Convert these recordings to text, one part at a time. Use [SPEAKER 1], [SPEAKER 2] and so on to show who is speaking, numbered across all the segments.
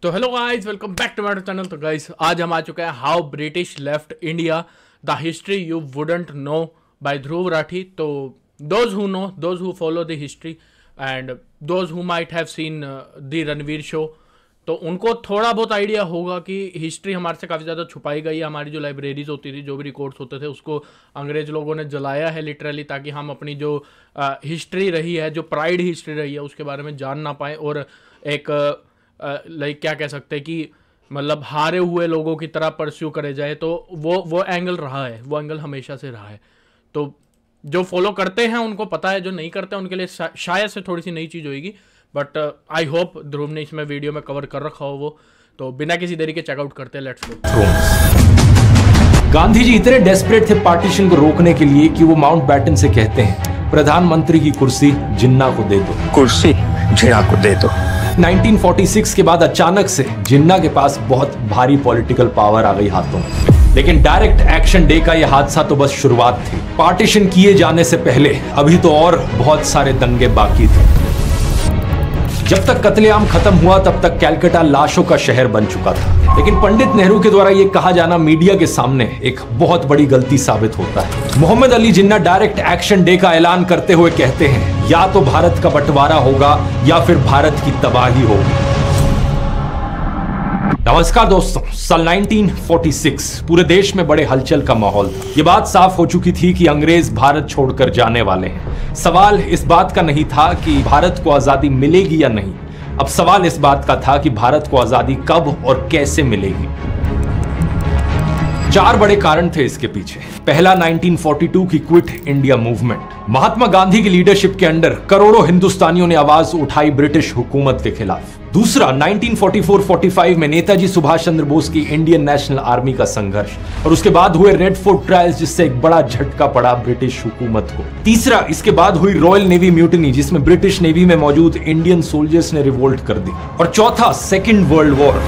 [SPEAKER 1] तो hello guys, welcome back to my channel. तो guys आज हम आ चुके हैं how British left India the history you wouldn't know by Dhruv Rathee. तो those who know, those who follow the history and those who might have seen the Ranveer show, तो उनको थोड़ा बहुत आइडिया होगा कि हिस्ट्री हमारे से काफ़ी ज़्यादा छुपाई गई है। हमारी जो लाइब्रेरीज होती थी, जो भी रिकॉर्ड्स होते थे, उसको अंग्रेज लोगों ने जलाया है लिटरली, ताकि हम अपनी जो हिस्ट्री रही है, जो प्राइड हिस्ट्री रही है, उसके बारे में जान ना पाएँ और एक लाइक क्या कह सकते हैं कि मतलब हारे हुए लोगों की तरह परस्यू करे जाए। तो वो एंगल रहा है, वो एंगल हमेशा से रहा है। तो जो फॉलो करते हैं उनको पता है, जो नहीं करते हैं उनके लिए शायद से थोड़ी सी नई चीज़ होगी, बट आई होप ध्रुव ने इसमें वीडियो में कवर कर रखा हो वो। तो बिना किसी देरी के चेकआउट करते हैं, लेट्स गो।
[SPEAKER 2] गांधी जी इतने डेस्परेट थे पार्टीशन को रोकने के लिए कि वो माउंटबेटन से कहते हैं, प्रधानमंत्री की कुर्सी जिन्ना को दे दो,
[SPEAKER 3] कुर्सी जिन्ना को दे दो।
[SPEAKER 2] 1946 के बाद अचानक से जिन्ना के पास बहुत भारी पॉलिटिकल पावर आ गई हाथों में। लेकिन डायरेक्ट एक्शन डे का यह हादसा तो बस शुरुआत थी। पार्टीशन किए जाने से पहले अभी तो और बहुत सारे दंगे बाकी थे। जब तक कत्लेआम खत्म हुआ तब तक कैलकाटा लाशों का शहर बन चुका था। लेकिन पंडित नेहरू के द्वारा यह कहा जाना मीडिया के सामने एक बहुत बड़ी गलती साबित होता है। Mohammad Ali Jinnah direct action day का ऐलान करते हुए कहते हैं, या तो भारत का बंटवारा होगा या फिर भारत की तबाही होगी। नमस्कार दोस्तों, साल 1946 पूरे देश में बड़े हलचल का माहौल था। ये बात साफ हो चुकी थी कि अंग्रेज भारत छोड़कर जाने वाले हैं। सवाल इस बात का नहीं था कि भारत को आजादी मिलेगी या नहीं, अब सवाल इस बात का था कि भारत को आजादी कब और कैसे मिलेगी। चार बड़े कारण थे इसके पीछे। पहला, 1942 की quit India movement. Mahatma Gandhi की लीडरशिप के अंडर करोड़ों हिंदुस्तानियों ने आवाज उठाई ब्रिटिश हुकूमत के खिलाफ। दूसरा, 1944-45 में नेताजी सुभाष चंद्र बोस की इंडियन नेशनल आर्मी का संघर्ष और उसके बाद हुए रेड फोर्ट ट्रायल्स, जिससे एक बड़ा झटका पड़ा ब्रिटिश हुकूमत को। तीसरा, इसके बाद हुई रॉयल नेवी म्यूटिनी, जिसमें ब्रिटिश नेवी में मौजूद इंडियन सोल्जर्स ने रिवोल्ट कर दी। और चौथा, सेकेंड वर्ल्ड वॉर।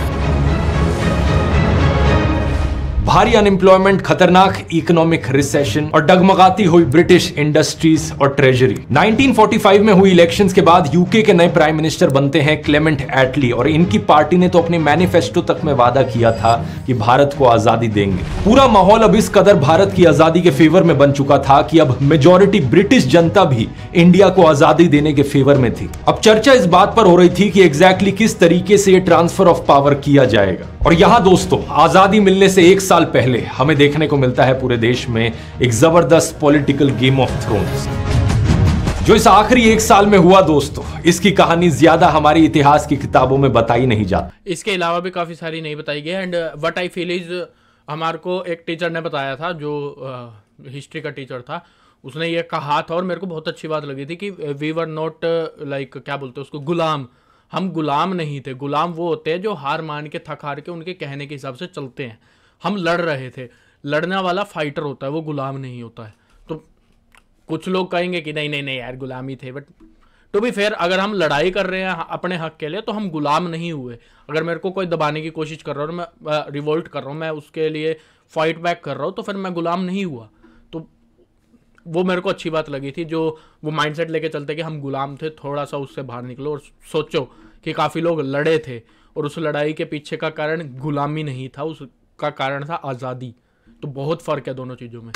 [SPEAKER 2] भारी अनएम्प्लॉयमेंट, खतरनाक इकोनॉमिक रिसेशन और डगमगाती हुई ब्रिटिश इंडस्ट्रीज और ट्रेजरी। 1945 में हुई इलेक्शंस के बाद यूके के नए प्राइम मिनिस्टर बनते हैं क्लेमेंट एटली, और इनकी पार्टी ने तो अपने मैनिफेस्टो तक में वादा किया था कि भारत को आजादी देंगे। पूरा माहौल अब इस कदर भारत की आजादी के फेवर में बन चुका था कि अब मेजॉरिटी ब्रिटिश जनता भी इंडिया को आजादी देने के फेवर में थी। अब चर्चा इस बात पर हो रही थी कि एग्जैक्टली किस तरीके से ये ट्रांसफर ऑफ पावर किया जाएगा। और यहां दोस्तों, आजादी मिलने से एक साल पहले हमें देखने को मिलता है पूरे देश में एक जबरदस्त पॉलिटिकल गेम ऑफ थ्रोन्स, जो इस आखिरी एक साल में हुआ। दोस्तों, इसकी कहानी ज्यादा हमारी इतिहास की किताबों में बताई नहीं जाती।
[SPEAKER 1] इसके अलावा भी काफी सारी नहीं बताई गई। And what I feel is, हमारे को एक टीचर ने बताया था, जो हिस्ट्री का टीचर था, उसने ये कहा था और मेरे को बहुत अच्छी बात लगी थी कि वी वर नॉट लाइक क्या बोलते हैं उसको, गुलाम। हम गुलाम नहीं थे। गुलाम वो होते हैं जो हार मान के, थक हार के उनके कहने के हिसाब से चलते हैं। हम लड़ रहे थे। लड़ने वाला फाइटर होता है, वो गुलाम नहीं होता है। तो कुछ लोग कहेंगे कि नहीं नहीं नहीं यार गुलामी थे, बट टू बी फेयर, अगर हम लड़ाई कर रहे हैं अपने हक के लिए तो हम गुलाम नहीं हुए। अगर मेरे को कोई दबाने की कोशिश कर रहा है और मैं रिवोल्ट कर रहा हूँ, मैं उसके लिए फाइट बैक कर रहा हूँ, तो फिर मैं गुलाम नहीं हुआ। तो वो मेरे को अच्छी बात लगी थी, जो वो माइंडसेट लेके चलते कि हम गुलाम थे। थोड़ा सा उससे बाहर निकलो और सोचो कि काफ़ी लोग लड़े थे और उस लड़ाई के पीछे का कारण गुलामी नहीं था, उसका कारण था आज़ादी। तो बहुत फर्क है दोनों चीजों में।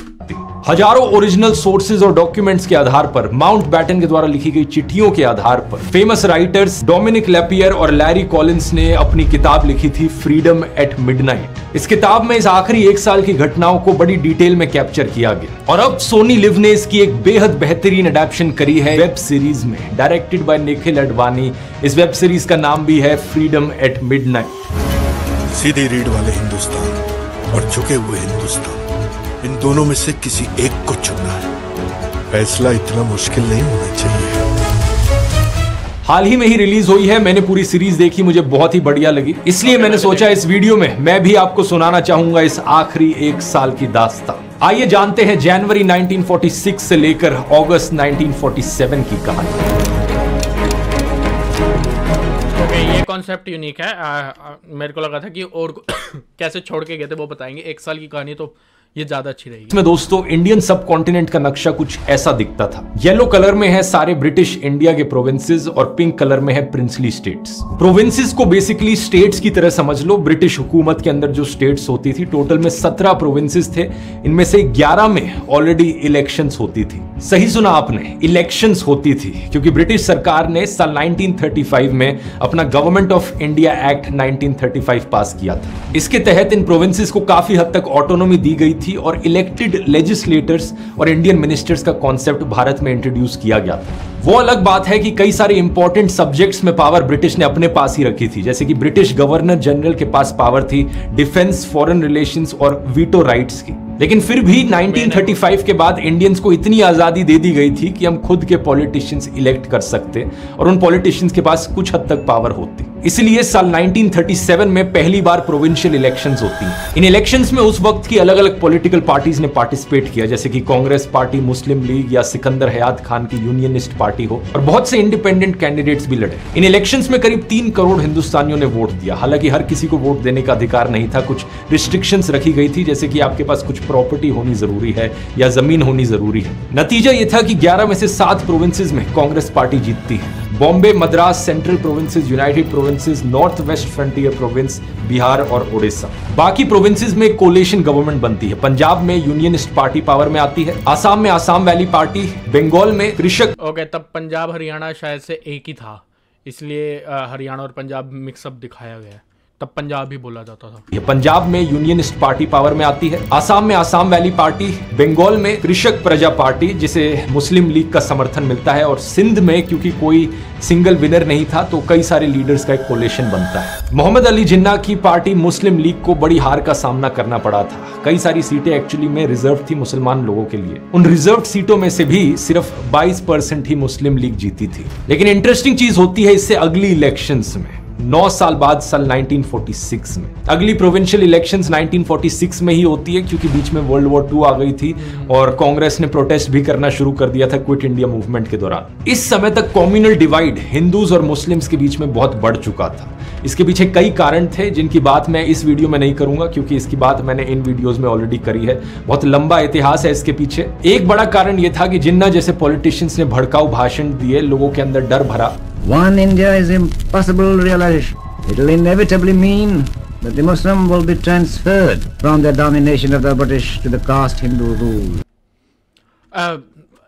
[SPEAKER 2] हजारों ओरिजिनल सोर्सेज और डॉक्यूमेंट्स के आधार पर, माउंटबेटन के द्वारा लिखी गई चिट्ठियों के आधार पर फेमस राइटर्स डोमिनिक लेपियर और लैरी कॉलिंस ने अपनी किताब लिखी थी फ्रीडम एट मिडनाइट। इस किताब में इस आखिरी एक साल की घटनाओं को बड़ी डिटेल में कैप्चर किया गया। और अब सोनी लिव ने इसकी एक बेहद बेहतरीन अडेप्शन करी है वेब सीरीज में, डायरेक्टेड बाय निखिल अडवाणी। इस वेब सीरीज का नाम भी है फ्रीडम एट मिडनाइट।
[SPEAKER 4] सीधी रीढ़ वाले हिंदुस्तान और झुके हुए हिंदुस्तान, इन दोनों में से किसी एक को चुनना है। फैसला इतना मुश्किल नहीं होना चाहिए।
[SPEAKER 2] हाल ही में ही रिलीज हुई है, मैंने पूरी सीरीज देखी, मुझे बहुत ही बढ़िया लगी। इसलिए मैंने सोचा इस वीडियो में मैं भी आपको सुनाना चाहूंगा इस आखिरी एक साल की दास्तान। आइए जानते हैं जनवरी 1946 से लेकर अगस्त 1947 की कहानी।
[SPEAKER 1] ये कॉन्सेप्ट यूनिक है। मेरे को लगा था कि और कैसे छोड़ के गए थे वो बताएंगे। एक साल की कहानी तो ये ज्यादा अच्छी रहेगी।
[SPEAKER 2] इसमें दोस्तों इंडियन सब कॉन्टिनेंट का नक्शा कुछ ऐसा दिखता था। येलो कलर में है सारे ब्रिटिश इंडिया के प्रोविंसेस और पिंक कलर में है प्रिंसली स्टेट्स। प्रोविंसेस को बेसिकली स्टेट्स की तरह समझ लो। ब्रिटिश हुकूमत के अंदर जो स्टेट्स होती थी, टोटल में 17 प्रोविंसेस थे। इनमें से 11 में ऑलरेडी इलेक्शंस होती थी। सही सुना आपने, इलेक्शंस होती थी, क्योंकि ब्रिटिश सरकार ने साल 1935 में अपना गवर्नमेंट ऑफ इंडिया एक्ट 1935 पास किया था। इसके तहत इन प्रोविंसेस को काफी हद तक ऑटोनॉमी दी गई थी और इलेक्टेड लेजिस्लेटर्स और इंडियन मिनिस्टर्स का कॉन्सेप्ट भारत में इंट्रोड्यूस किया गया था। वो अलग बात है कि कई सारे इंपॉर्टेंट सब्जेक्ट्स में पावर ब्रिटिश ने अपने पास ही रखी थी, जैसे कि ब्रिटिश गवर्नर जनरल के पास पावर थी डिफेंस, फॉरेन रिलेशंस और वीटो राइट्स की। लेकिन फिर भी 1935 के बाद इंडियंस को इतनी आजादी दे दी गई थी कि हम खुद के पॉलिटिशियंस इलेक्ट कर सकते और उन पॉलिटिशियंस के पास कुछ हद तक पावर होती। इसलिए साल 1937 में पहली बार प्रोविंशियल इलेक्शंस होती हैं। इन इलेक्शंस में उस वक्त की अलग अलग पॉलिटिकल पार्टीज ने पार्टिसिपेट किया, जैसे कि कांग्रेस पार्टी, मुस्लिम लीग या सिकंदर हयात खान की यूनियनिस्ट पार्टी हो, और बहुत से इंडिपेंडेंट कैंडिडेट्स भी लड़े। इन इलेक्शंस में करीब 3 करोड़ हिंदुस्तानियों ने वोट दिया। हालांकि हर किसी को वोट देने का अधिकार नहीं था, कुछ रिस्ट्रिक्शंस रखी गई थी, जैसे कि आपके पास कुछ प्रॉपर्टी होनी जरूरी है या जमीन होनी जरूरी है। नतीजा यह था कि 11 में से 7 प्रोविंसेस में कांग्रेस पार्टी जीतती है। Bombay, Madras, central provinces, United provinces, north west frontier province, Bihar और ओडिशा। बाकी प्रोविंसेस में कोलिशन गवर्नमेंट बनती है। पंजाब में यूनियनिस्ट पार्टी पावर में आती है, आसाम में आसाम वैली पार्टी, बंगाल में कृषक।
[SPEAKER 1] ओके, तब पंजाब हरियाणा शायद से एक ही था, इसलिए हरियाणा और पंजाब मिक्सअप दिखाया गया है। तब पंजाब भी बोला जाता था।
[SPEAKER 2] पंजाब में यूनियनिस्ट पार्टी पावर में आती है, आसाम में आसाम वैली पार्टी, बंगाल में कृषक प्रजा पार्टी जिसे मुस्लिम लीग का समर्थन मिलता है, और सिंध में क्योंकि कोई सिंगल विनर नहीं था तो कई सारे लीडर्स का एक कोलिशन बनता है। मोहम्मद अली जिन्ना की पार्टी मुस्लिम लीग को बड़ी हार का सामना करना पड़ा था। कई सारी सीटें एक्चुअली में रिजर्व थी मुसलमान लोगों के लिए। उन रिजर्व सीटों में से भी सिर्फ 22% ही मुस्लिम लीग जीती थी। लेकिन इंटरेस्टिंग चीज होती है इससे अगली इलेक्शंस में, 9 साल बाद साल 1946 में। अगली प्रोविंशियल इलेक्शंस 1946 में ही होती है, क्योंकि बीच में वर्ल्ड वॉर 2 आ गई थी और कांग्रेस ने प्रोटेस्ट भी करना शुरू कर दिया था क्विट इंडिया मूवमेंट के दौरान। इस समय तक कम्युनल डिवाइड हिंदूज और मुस्लिम्स के बीच में बहुत बढ़ चुका था। इसके पीछे कई कारण थे जिनकी बात मैं इस वीडियो में नहीं करूंगा, क्योंकि इसकी बात मैंने इन वीडियोस में ऑलरेडी करी है। बहुत लंबा इतिहास है इसके पीछे। एक बड़ा कारण यह था कि जिन्ना जैसे पॉलिटिशियंस ने भड़काऊ भाषण दिए, लोगों के अंदर डर भरा।
[SPEAKER 3] One India is impossible realization. It will inevitably mean that the Muslim will be transferred from the domination of the British to the caste Hindu rule.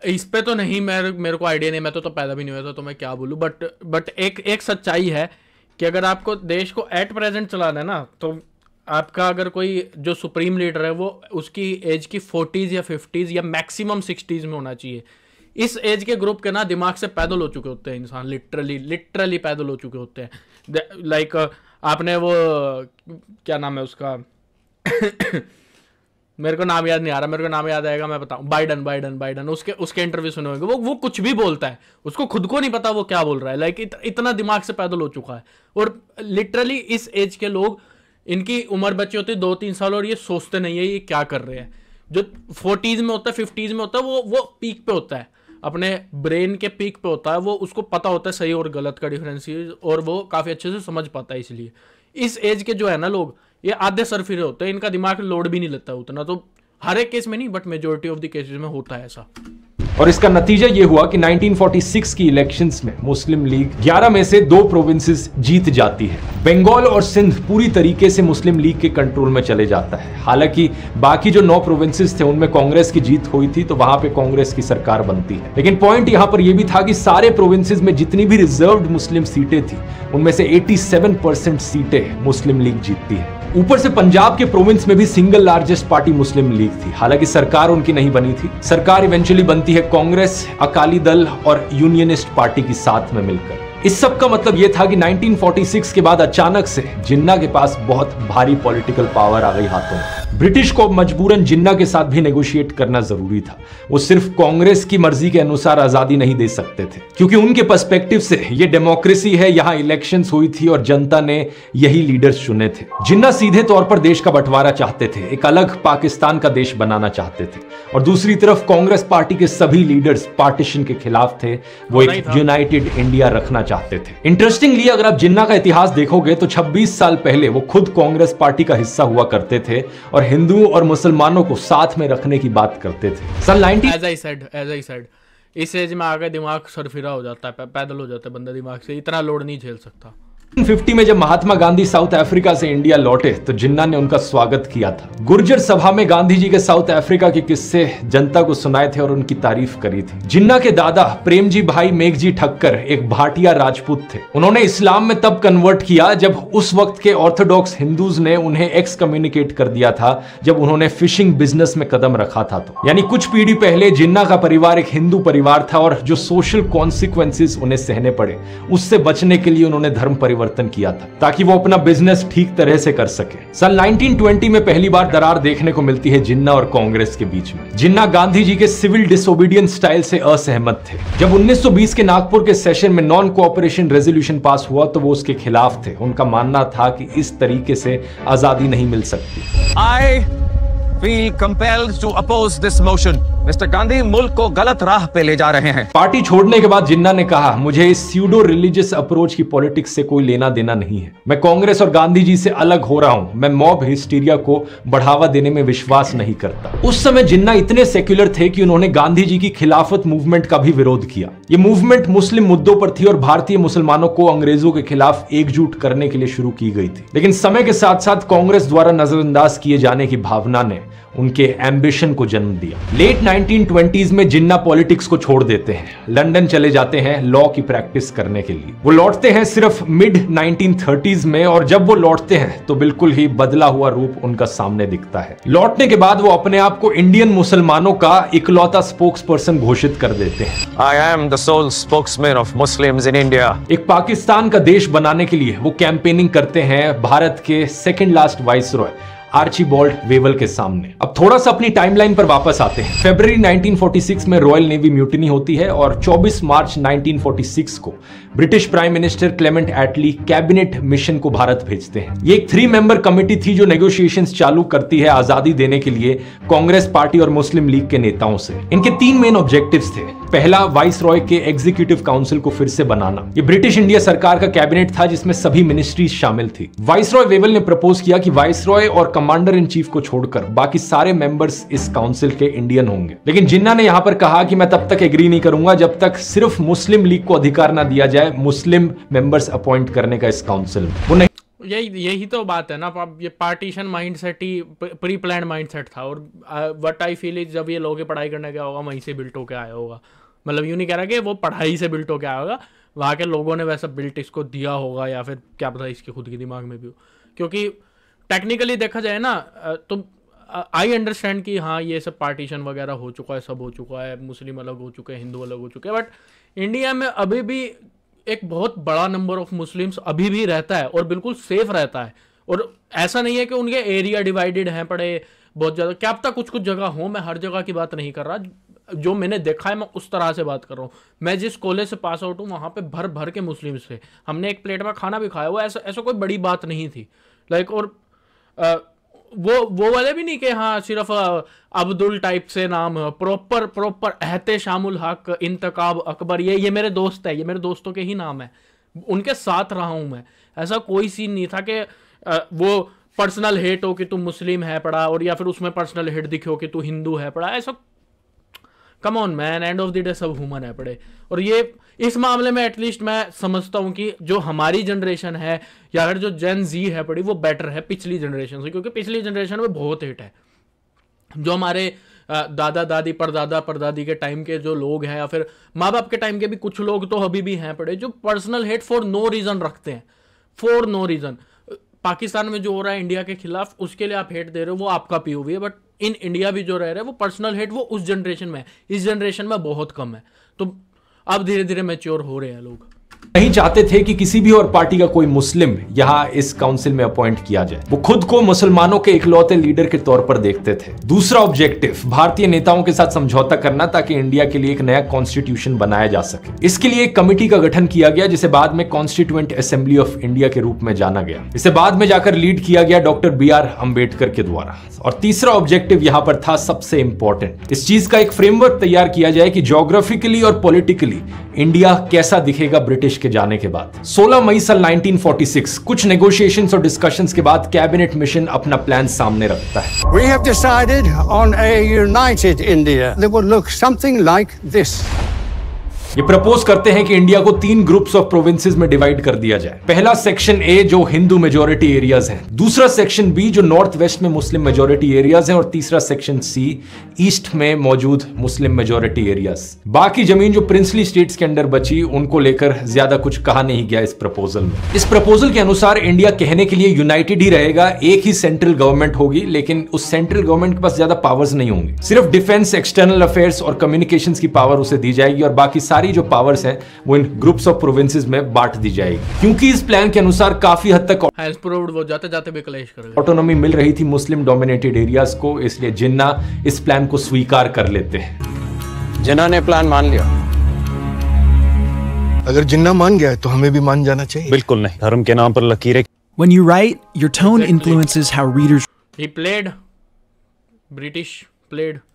[SPEAKER 1] इस पे तो नहीं, मेरे को आइडिया नहीं, मैं तो पैदा भी नहीं हुआ था, तो मैं क्या बोलूँ। बट एक सच्चाई है कि अगर आपको देश को एट प्रेजेंट चलाना है ना, तो आपका अगर कोई जो सुप्रीम लीडर है वो उसकी एज की 40s या 50s या मैक्सिमम 60s में होना चाहिए। इस एज के ग्रुप के ना दिमाग से पैदल हो चुके होते हैं इंसान, लिटरली पैदल हो चुके होते हैं। लाइक आपने वो क्या नाम है उसका मेरे को नाम याद नहीं आ रहा, मेरे को नाम याद आएगा मैं बताऊं। बाइडन उसके इंटरव्यू सुने होंगे। वो कुछ भी बोलता है, उसको खुद को नहीं पता वो क्या बोल रहा है। लाइक इतना दिमाग से पैदल हो चुका है। और लिटरली इस एज के लोग, इनकी उम्र बच्ची होती है 2-3 साल और ये सोचते नहीं है ये क्या कर रहे हैं। जो 40s में होता है, 50s में होता है, वो पीक पे होता है, अपने ब्रेन के पीक पे होता है। वो उसको पता होता है सही और गलत का डिफरेंस, और वो काफ़ी अच्छे से समझ पाता है। इसलिए इस एज के जो है ना लोग, ये आधे सरफिरे होते हैं, इनका दिमाग लोड भी नहीं लेता उतना। तो हर एक केस में नहीं, but majority of the cases में होता है ऐसा।
[SPEAKER 2] और इसका नतीजा यह हुआ कि 1946 की इलेक्शंस में मुस्लिम लीग 11 में से 2 प्रोविंसेस जीत जाती है। बंगाल और सिंध पूरी तरीके से मुस्लिम लीग के कंट्रोल में चले जाता है। हालांकि बाकी जो 9 प्रोविंसेस थे उनमें कांग्रेस की जीत हुई थी, तो वहां पे कांग्रेस की सरकार बनती है। लेकिन पॉइंट यहां पर यह भी था कि सारे प्रोविंसेस में जितनी भी रिजर्व्ड मुस्लिम सीटें थी, उनमें से 87% सीटें मुस्लिम लीग जीतती है। ऊपर से पंजाब के प्रोविंस में भी सिंगल लार्जेस्ट पार्टी मुस्लिम लीग थी। हालांकि सरकार उनकी नहीं बनी थी। सरकार इवेंचुअली बनती है कांग्रेस, अकाली दल और यूनियनिस्ट पार्टी की साथ में मिलकर। इस सब का मतलब यह था कि 1946 के बाद अचानक से जिन्ना के पास बहुत भारी पॉलिटिकल पावर आ गई हाथों में। ब्रिटिश को मजबूरन जिन्ना के साथ भी नेगोशिएट करना जरूरी था। वो सिर्फ कांग्रेस की मर्जी के अनुसार आजादी नहीं दे सकते थे, क्योंकि उनके पर्सपेक्टिव से ये डेमोक्रेसी है, यहां इलेक्शंस हुई थी और जनता ने यही लीडर्स चुने थे। जिन्ना सीधे तौर पर देश का बंटवारा चाहते थे, एक अलग पाकिस्तान का देश बनाना चाहते थे। और दूसरी तरफ कांग्रेस पार्टी के सभी लीडर्स पार्टीशन के खिलाफ थे, वो एक यूनाइटेड इंडिया रखना चाहते थे। इंटरेस्टिंगली अगर आप जिन्ना का इतिहास देखोगे तो 26 साल पहले वो खुद कांग्रेस पार्टी का हिस्सा हुआ करते थे और हिंदुओं और मुसलमानों को साथ में रखने की बात करते थे। सन 19
[SPEAKER 1] एज आई सेड इस एज में आगे दिमाग सरफिरा हो जाता है, पैदल हो जाता है बंदा, दिमाग से इतना लोड नहीं झेल सकता।
[SPEAKER 2] 1950 में जब महात्मा गांधी साउथ अफ्रीका से इंडिया लौटे तो जिन्ना ने उनका स्वागत किया था। गुर्जर सभा में गांधी जी के साउथ अफ्रीका के किस्से जनता को सुनाए थे और उनकी तारीफ करी थी। जिन्ना के दादा प्रेमजी भाई मेघजी ठक्कर एक भाटिया राजपूत थे। उन्होंने इस्लाम में तब कन्वर्ट किया जब उस वक्त के ऑर्थोडॉक्स हिंदूज ने उन्हें एक्स कम्युनिकेट कर दिया था, जब उन्होंने फिशिंग बिजनेस में कदम रखा था। तो यानी कुछ पीढ़ी पहले जिन्ना का परिवार एक हिंदू परिवार था और जो सोशल कॉन्सिक्वेंसेस उन्हें सहने पड़े उससे बचने के लिए उन्होंने धर्म परिवर्तन किया था ताकि वो अपना बिजनेस ठीक तरह से कर सके। सन 1920 में पहली बार दरार देखने को मिलती है जिन्ना और कांग्रेस के बीच में। जिन्ना गांधी जी के सिविल डिसोबीडियंस स्टाइल से असहमत थे। जब 1920 के नागपुर के सेशन में नॉन कोऑपरेशन रेजोल्यूशन पास हुआ तो वो उसके खिलाफ थे। उनका मानना था कि इस तरीके से आजादी नहीं मिल सकती।
[SPEAKER 5] I feel compelled to oppose this motion. Mister Gandhi मुल्क को गलत राह पे ले जा रहे हैं।
[SPEAKER 2] पार्टी छोड़ने के बाद जिन्ना ने कहा, मुझे इस स्यूडो रिलीजियस अप्रोच की पॉलिटिक्स से कोई लेना देना नहीं है। मैं कांग्रेस और गांधी जी से अलग हो रहा हूं। मैं मॉब हिस्टीरिया को बढ़ावा देने में विश्वास नहीं करता। उस समय जिन्ना इतने सेक्युलर थे कि उन्होंने गांधी जी की खिलाफत मूवमेंट का भी विरोध किया। ये मूवमेंट मुस्लिम मुद्दों पर थी और भारतीय मुसलमानों को अंग्रेजों के खिलाफ एकजुट करने के लिए शुरू की गई थी। लेकिन समय के साथ साथ कांग्रेस द्वारा नजरअंदाज किए जाने की भावना ने उनके एम्बिशन को जन्म दिया। लेट 1920s में जिन्ना पॉलिटिक्स को छोड़ देते हैं, लंदन चले जाते हैं लॉ की प्रैक्टिस करने के लिए। वो लौटते हैं सिर्फ मिड 1930s में और जब वो लौटते हैं तो बिल्कुल ही बदला हुआ रूप उनका सामने दिखता है। लौटने के बाद वो अपने आप को इंडियन मुसलमानों का इकलौता स्पोक्स पर्सन घोषित कर देते हैं।
[SPEAKER 5] I am the sole spokesman of Muslims in India.
[SPEAKER 2] एक पाकिस्तान का देश बनाने के लिए वो कैंपेनिंग करते हैं भारत के second last viceroy Archibald Wavell के सामने। अब थोड़ा सा अपनी टाइमलाइन पर वापस आते हैं। फरवरी 1946 में रॉयल नेवी म्यूटिनी होती है और 24 मार्च 1946 को ब्रिटिश प्राइम मिनिस्टर क्लेमेंट एटली कैबिनेट मिशन को भारत भेजते हैं। ये एक 3 मेंबर कमेटी थी जो नेगोशिएशंस चालू करती है आजादी देने के लिए कांग्रेस पार्टी और मुस्लिम लीग के नेताओं से। इनके 3 मेन ऑब्जेक्टिव्स थे। पहला, वाइसरॉय के एग्जीक्यूटिव काउंसिल को फिर से बनाना। ये ब्रिटिश इंडिया सरकार का कैबिनेट था जिसमें सभी मिनिस्ट्रीज शामिल थी। वाइसरॉय वेवल ने प्रपोज किया कि वाइसरॉय और कमांडर इन चीफ को छोड़कर बाकी सारे मेंबर्स इस काउंसिल के इंडियन होंगे। लेकिन जिन्ना ने यहां पर कहा कि मैं तब तक एग्री नहीं करूंगा जब तक सिर्फ मुस्लिम लीग को अधिकार ना दिया जाए मुस्लिम मेंबर्स अपॉइंट करने का इस काउंसिल में। वो नहीं,
[SPEAKER 1] यही तो बात है ना। ये पार्टीशन माइंडसेट ही प्री प्लान माइंडसेट था। और व्हाट आई फील इज जब ये लोग पढ़ाई करने गया होगा वहीं से बिल्ट होके आया होगा। मतलब यूं नहीं कह रहा कि वो पढ़ाई से बिल्ट होके आया होगा, वहाँ के लोगों ने वैसा बिल्ट इसको दिया होगा या फिर क्या पता इसके खुद के दिमाग में भी हो। क्योंकि टेक्निकली देखा जाए ना तो आई अंडरस्टैंड कि हाँ ये सब पार्टीशन वगैरह हो चुका है, सब हो चुका है, मुस्लिम अलग हो चुके हैं, हिंदू अलग हो चुके हैं, बट इंडिया में अभी भी एक बहुत बड़ा नंबर ऑफ मुस्लिम्स अभी भी रहता है और बिल्कुल सेफ रहता है। और ऐसा नहीं है कि उनके एरिया डिवाइडेड हैं पड़े बहुत ज़्यादा, क्या पता कुछ कुछ जगह हो। मैं हर जगह की बात नहीं कर रहा, जो मैंने देखा है मैं उस तरह से बात कर रहा हूँ। मैं जिस कॉलेज से पास आउट हूँ वहाँ पे भर भर के मुस्लिम्स थे। हमने एक प्लेट में खाना भी खाया हुआ, ऐसा कोई बड़ी बात नहीं थी। लाइक और वो वाले भी नहीं कि हाँ सिर्फ अब्दुल टाइप से नाम, प्रॉपर एहतेशामुल हक, इंतकाब अकबर, ये मेरे दोस्त है, ये मेरे दोस्तों के ही नाम है, उनके साथ रहा हूँ मैं। ऐसा कोई सीन नहीं था कि वो पर्सनल हेट हो कि तू मुस्लिम है पड़ा और या फिर उसमें पर्सनल हेट दिखे हो कि तू हिंदू है पड़ा। ऐसा come on man, and of the day सब ह्यूमन है पड़े। और ये इस मामले में एटलीस्ट मैं समझता हूँ कि जो हमारी जनरेशन है या फिर जो जेन जी है पड़ी वो बेटर है पिछली जनरेशन से, क्योंकि पिछली जनरेशन में बहुत हेट है। जो हमारे दादा दादी परदादा परदादी के टाइम के जो लोग हैं या फिर माँ बाप के टाइम के भी कुछ लोग तो अभी भी हैं पड़े जो personal hate for no reason रखते हैं, फॉर नो रीज़न। पाकिस्तान में जो हो रहा है इंडिया के खिलाफ उसके लिए आप हेट दे रहे हो, वो आपका पीओवी है, बट इन इंडिया भी जो रह रहे हैं वो पर्सनल हेट वो उस जनरेशन में है, इस जनरेशन में बहुत कम है। तो अब धीरे धीरे मैच्योर हो रहे हैं लोग।
[SPEAKER 2] नहीं चाहते थे कि किसी भी और पार्टी का कोई मुस्लिम यहाँ इस काउंसिल में अपॉइंट किया जाए। वो खुद को मुसलमानों के इकलौते लीडर के तौर पर देखते थे। दूसरा ऑब्जेक्टिव, भारतीय नेताओं के साथ समझौता करना ताकि इंडिया के लिए एक नया कॉन्स्टिट्यूशन बनाया जा सके। इसके लिए एक कमेटी का गठन किया गया जिसे बाद में कॉन्स्टिट्यूएंट असेंबली ऑफ इंडिया के रूप में जाना गया। इसे बाद में जाकर लीड किया गया डॉक्टर BR अम्बेडकर के द्वारा। और तीसरा ऑब्जेक्टिव यहाँ पर था सबसे इंपॉर्टेंट, इस चीज का एक फ्रेमवर्क तैयार किया जाए कि ज्योग्राफिकली और पॉलिटिकली इंडिया कैसा दिखेगा ब्रिटिश के जाने के बाद। 16 मई साल 1946 कुछ नेगोशिएशंस और डिस्कशंस के बाद कैबिनेट मिशन अपना प्लान सामने रखता है।
[SPEAKER 6] We have decided on a united India that will look something like this.
[SPEAKER 2] ये प्रपोज करते हैं कि इंडिया को 3 ग्रुप्स ऑफ प्रोविंसेस में डिवाइड कर दिया जाए। पहला सेक्शन ए जो हिंदू मेजॉरिटी एरियाज हैं, दूसरा सेक्शन बी जो नॉर्थ वेस्ट में मुस्लिम मेजॉरिटी एरियाज हैं, और तीसरा सेक्शन सी ईस्ट में मौजूद मुस्लिम मेजॉरिटी एरियाज। बाकी जमीन जो प्रिंसली स्टेट्स के अंडर बची उनको लेकर ज्यादा कुछ कहा नहीं गया इस प्रपोजल में। इस प्रपोजल के अनुसार इंडिया कहने के लिए यूनाइटेड ही रहेगा, एक ही सेंट्रल गवर्नमेंट होगी, लेकिन उस सेंट्रल गवर्नमेंट के पास ज्यादा पावर्स नहीं होंगी। सिर्फ डिफेंस, एक्सटर्नल अफेयर्स और कम्युनिकेशंस की पावर उसे दी जाएगी और बाकी सारी जो पावर्स हैं वो इन ग्रुप्स ऑफ प्रोविंसेस में बांट दी जाएगी। क्योंकि इस प्लान के अनुसार काफी हद तक
[SPEAKER 1] वो जाते भी क्लेश करेगा,
[SPEAKER 2] ऑटोनॉमी मिल रही थी मुस्लिम डोमिनेटेड एरियाज को, इसलिए जिन्ना इस प्लान को स्वीकार कर लेते हैं।
[SPEAKER 5] जिन्ना ने प्लान मान लिया।
[SPEAKER 4] अगर जिन्ना मान गया है तो हमें भी मान जाना चाहिए।
[SPEAKER 5] बिल्कुल नहीं, धर्म के नाम पर लकीरें।
[SPEAKER 7] When you write, your tone influences how readers.
[SPEAKER 1] He played, British played.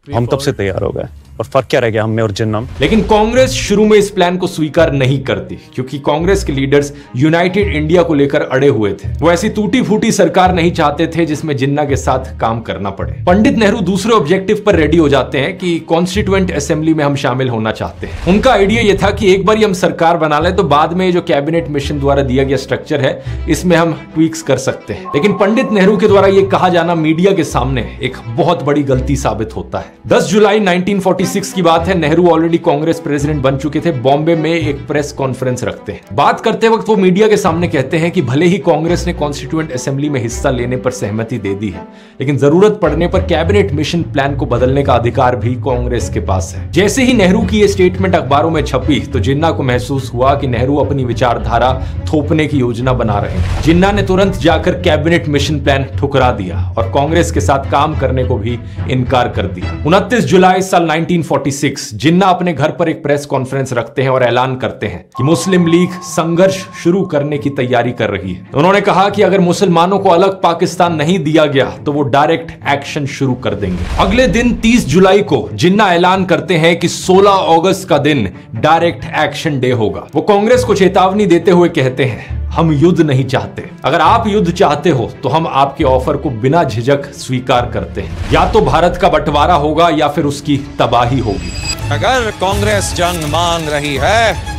[SPEAKER 5] हम तब से तैयार हो गए और फर्क क्या रह गया हम में और जिन्ना में?
[SPEAKER 2] लेकिन कांग्रेस शुरू में इस प्लान को स्वीकार नहीं करती क्योंकि कांग्रेस के लीडर्स यूनाइटेड इंडिया को लेकर अड़े हुए थे। वो ऐसी टूटी फूटी सरकार नहीं चाहते थे जिसमें जिन्ना के साथ काम करना पड़े। पंडित नेहरू दूसरे ऑब्जेक्टिव पर रेडी हो जाते हैं कि कॉन्स्टिट्यूएंट असेंबली में हम शामिल होना चाहते हैं। उनका आइडिया यह था कि एक बार हम सरकार बना ले तो बाद में जो कैबिनेट मिशन द्वारा दिया गया स्ट्रक्चर है इसमें हम ट्वीक्स कर सकते हैं। लेकिन पंडित नेहरू के द्वारा यह कहा जाना मीडिया के सामने एक बहुत बड़ी गलती साबित होता है। 10 जुलाई 1946 की बात है। नेहरू ऑलरेडी कांग्रेस प्रेसिडेंट बन चुके थे। बॉम्बे में एक प्रेस कॉन्फ्रेंस रखते हैं। बात करते वक्त वो मीडिया के सामने कहते हैं कि भले ही कांग्रेस ने कॉन्स्टिट्यूएंट असेंबली में हिस्सा लेने पर सहमति दे दी है, लेकिन जरूरत पड़ने पर कैबिनेट मिशन प्लान को बदलने का अधिकार भी कांग्रेस के पास है। जैसे ही नेहरू की ये स्टेटमेंट अखबारों में छपी तो जिन्ना को महसूस हुआ कि नेहरू अपनी विचारधारा थोपने की योजना बना रहे हैं। जिन्ना ने तुरंत जाकर कैबिनेट मिशन प्लान ठुकरा दिया और कांग्रेस के साथ काम करने को भी इनकार कर दिया। 29 जुलाई साल 1946 जिन्ना अपने घर पर एक प्रेस कॉन्फ्रेंस रखते हैं और ऐलान करते हैं कि मुस्लिम लीग संघर्ष शुरू करने की तैयारी कर रही है। उन्होंने कहा कि अगर मुसलमानों को अलग पाकिस्तान नहीं दिया गया तो वो डायरेक्ट एक्शन शुरू कर देंगे। अगले दिन 30 जुलाई को जिन्ना ऐलान करते हैं कि 16 अगस्त का दिन डायरेक्ट एक्शन डे होगा। वो कांग्रेस को चेतावनी देते हुए कहते हैं, हम युद्ध नहीं चाहते, अगर आप युद्ध चाहते हो तो हम आपके ऑफर को बिना झिझक स्वीकार करते हैं। या तो भारत का बंटवारा होगा या फिर उसकी तबाही होगी।
[SPEAKER 5] अगर कांग्रेस जंग मान रही है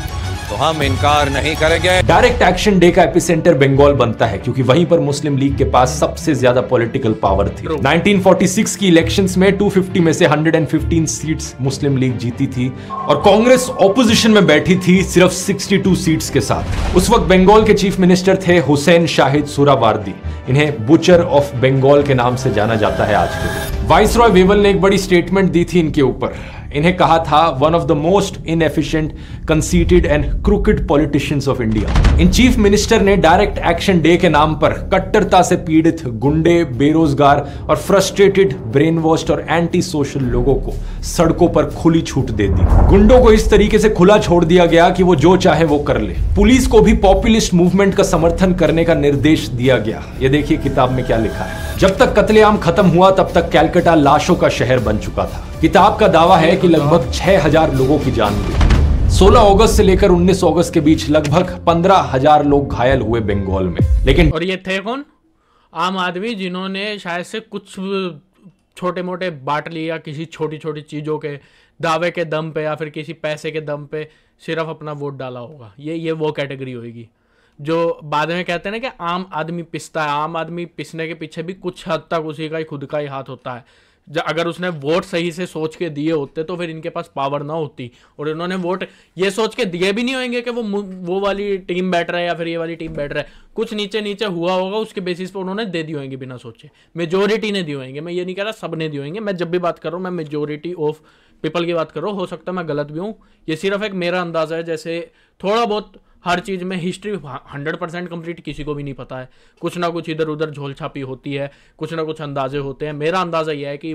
[SPEAKER 5] तो हम इनकार नहीं करेंगे।
[SPEAKER 2] डायरेक्ट एक्शन डे का एपिसेंटर बंगाल बनता है क्योंकि वहीं पर मुस्लिम लीग के पास सबसे ज्यादा पॉलिटिकल पावर थी। 1946 की इलेक्शंस में 250 में से 115 सीट्स मुस्लिम लीग जीती थी और कांग्रेस ऑपोजिशन में बैठी थी सिर्फ 62 सीट्स के साथ। उस वक्त बंगाल के चीफ मिनिस्टर थे हुसैन शाहिद सुहरावार्दी। इन्हें बुचर ऑफ बंगाल के नाम से जाना जाता है आज के दिन। वाइसरॉय वेवल ने एक बड़ी स्टेटमेंट दी थी इनके ऊपर। इन्हें कहा था one of the most inefficient, conceited and crooked politicians of India. In chief minister ने डायरेक्ट एक्शन डे के नाम पर कट्टरता से पीड़ित गुंडे, बेरोजगार और फ्रस्ट्रेटेड, ब्रेन वॉश्ड और एंटी सोशल लोगों को सड़कों पर खुली छूट दे दी। गुंडों को इस तरीके से खुला छोड़ दिया गया कि वो जो चाहे वो कर ले। पुलिस को भी पॉपुलिस्ट मूवमेंट का समर्थन करने का निर्देश दिया गया। ये देखिए किताब में क्या लिखा है। जब तक कत्लेआम खत्म हुआ तब तक कैलकाटा लाशों का शहर बन चुका था। किताब का दावा है कि लगभग 6000 लोगों की जान गई। 16 अगस्त से लेकर 19 अगस्त के बीच लगभग 15,000 लोग घायल हुए बंगाल में। लेकिन
[SPEAKER 1] और ये थे कौन? आम आदमी, जिन्होंने शायद से कुछ छोटे मोटे बांट लिया किसी छोटी छोटी चीजों के दावे के दम पे या फिर किसी पैसे के दम पे सिर्फ अपना वोट डाला होगा। ये वो कैटेगरी होगी जो बाद में कहते हैं ना कि आम आदमी पिसता है। आम आदमी पिसने के पीछे भी कुछ हद तक उसी का ही खुद का ही हाथ होता है। अगर उसने वोट सही से सोच के दिए होते तो फिर इनके पास पावर ना होती। और इन्होंने वोट ये सोच के दिए भी नहीं होंगे कि वो वाली टीम बैठ रहा है या फिर ये वाली टीम बैठ रहा है। कुछ नीचे नीचे हुआ होगा, उसके बेसिस पे उन्होंने दे दिए होंगे बिना सोचे। मेजोरिटी ने दिए होंगे। मैं ये नहीं कह रहा सब ने दिए होंगे। मैं जब भी बात कर रहा हूँ मैं मेजोरिटी ऑफ पीपल की बात कर रहा हूँ। हो सकता है मैं गलत भी हूँ। ये सिर्फ एक मेरा अंदाजा है। जैसे थोड़ा बहुत हर चीज़ में हिस्ट्री 100% कंप्लीट किसी को भी नहीं पता है। कुछ ना कुछ इधर उधर झोल छापी होती है, कुछ ना कुछ अंदाजे होते हैं। मेरा अंदाजा यह है कि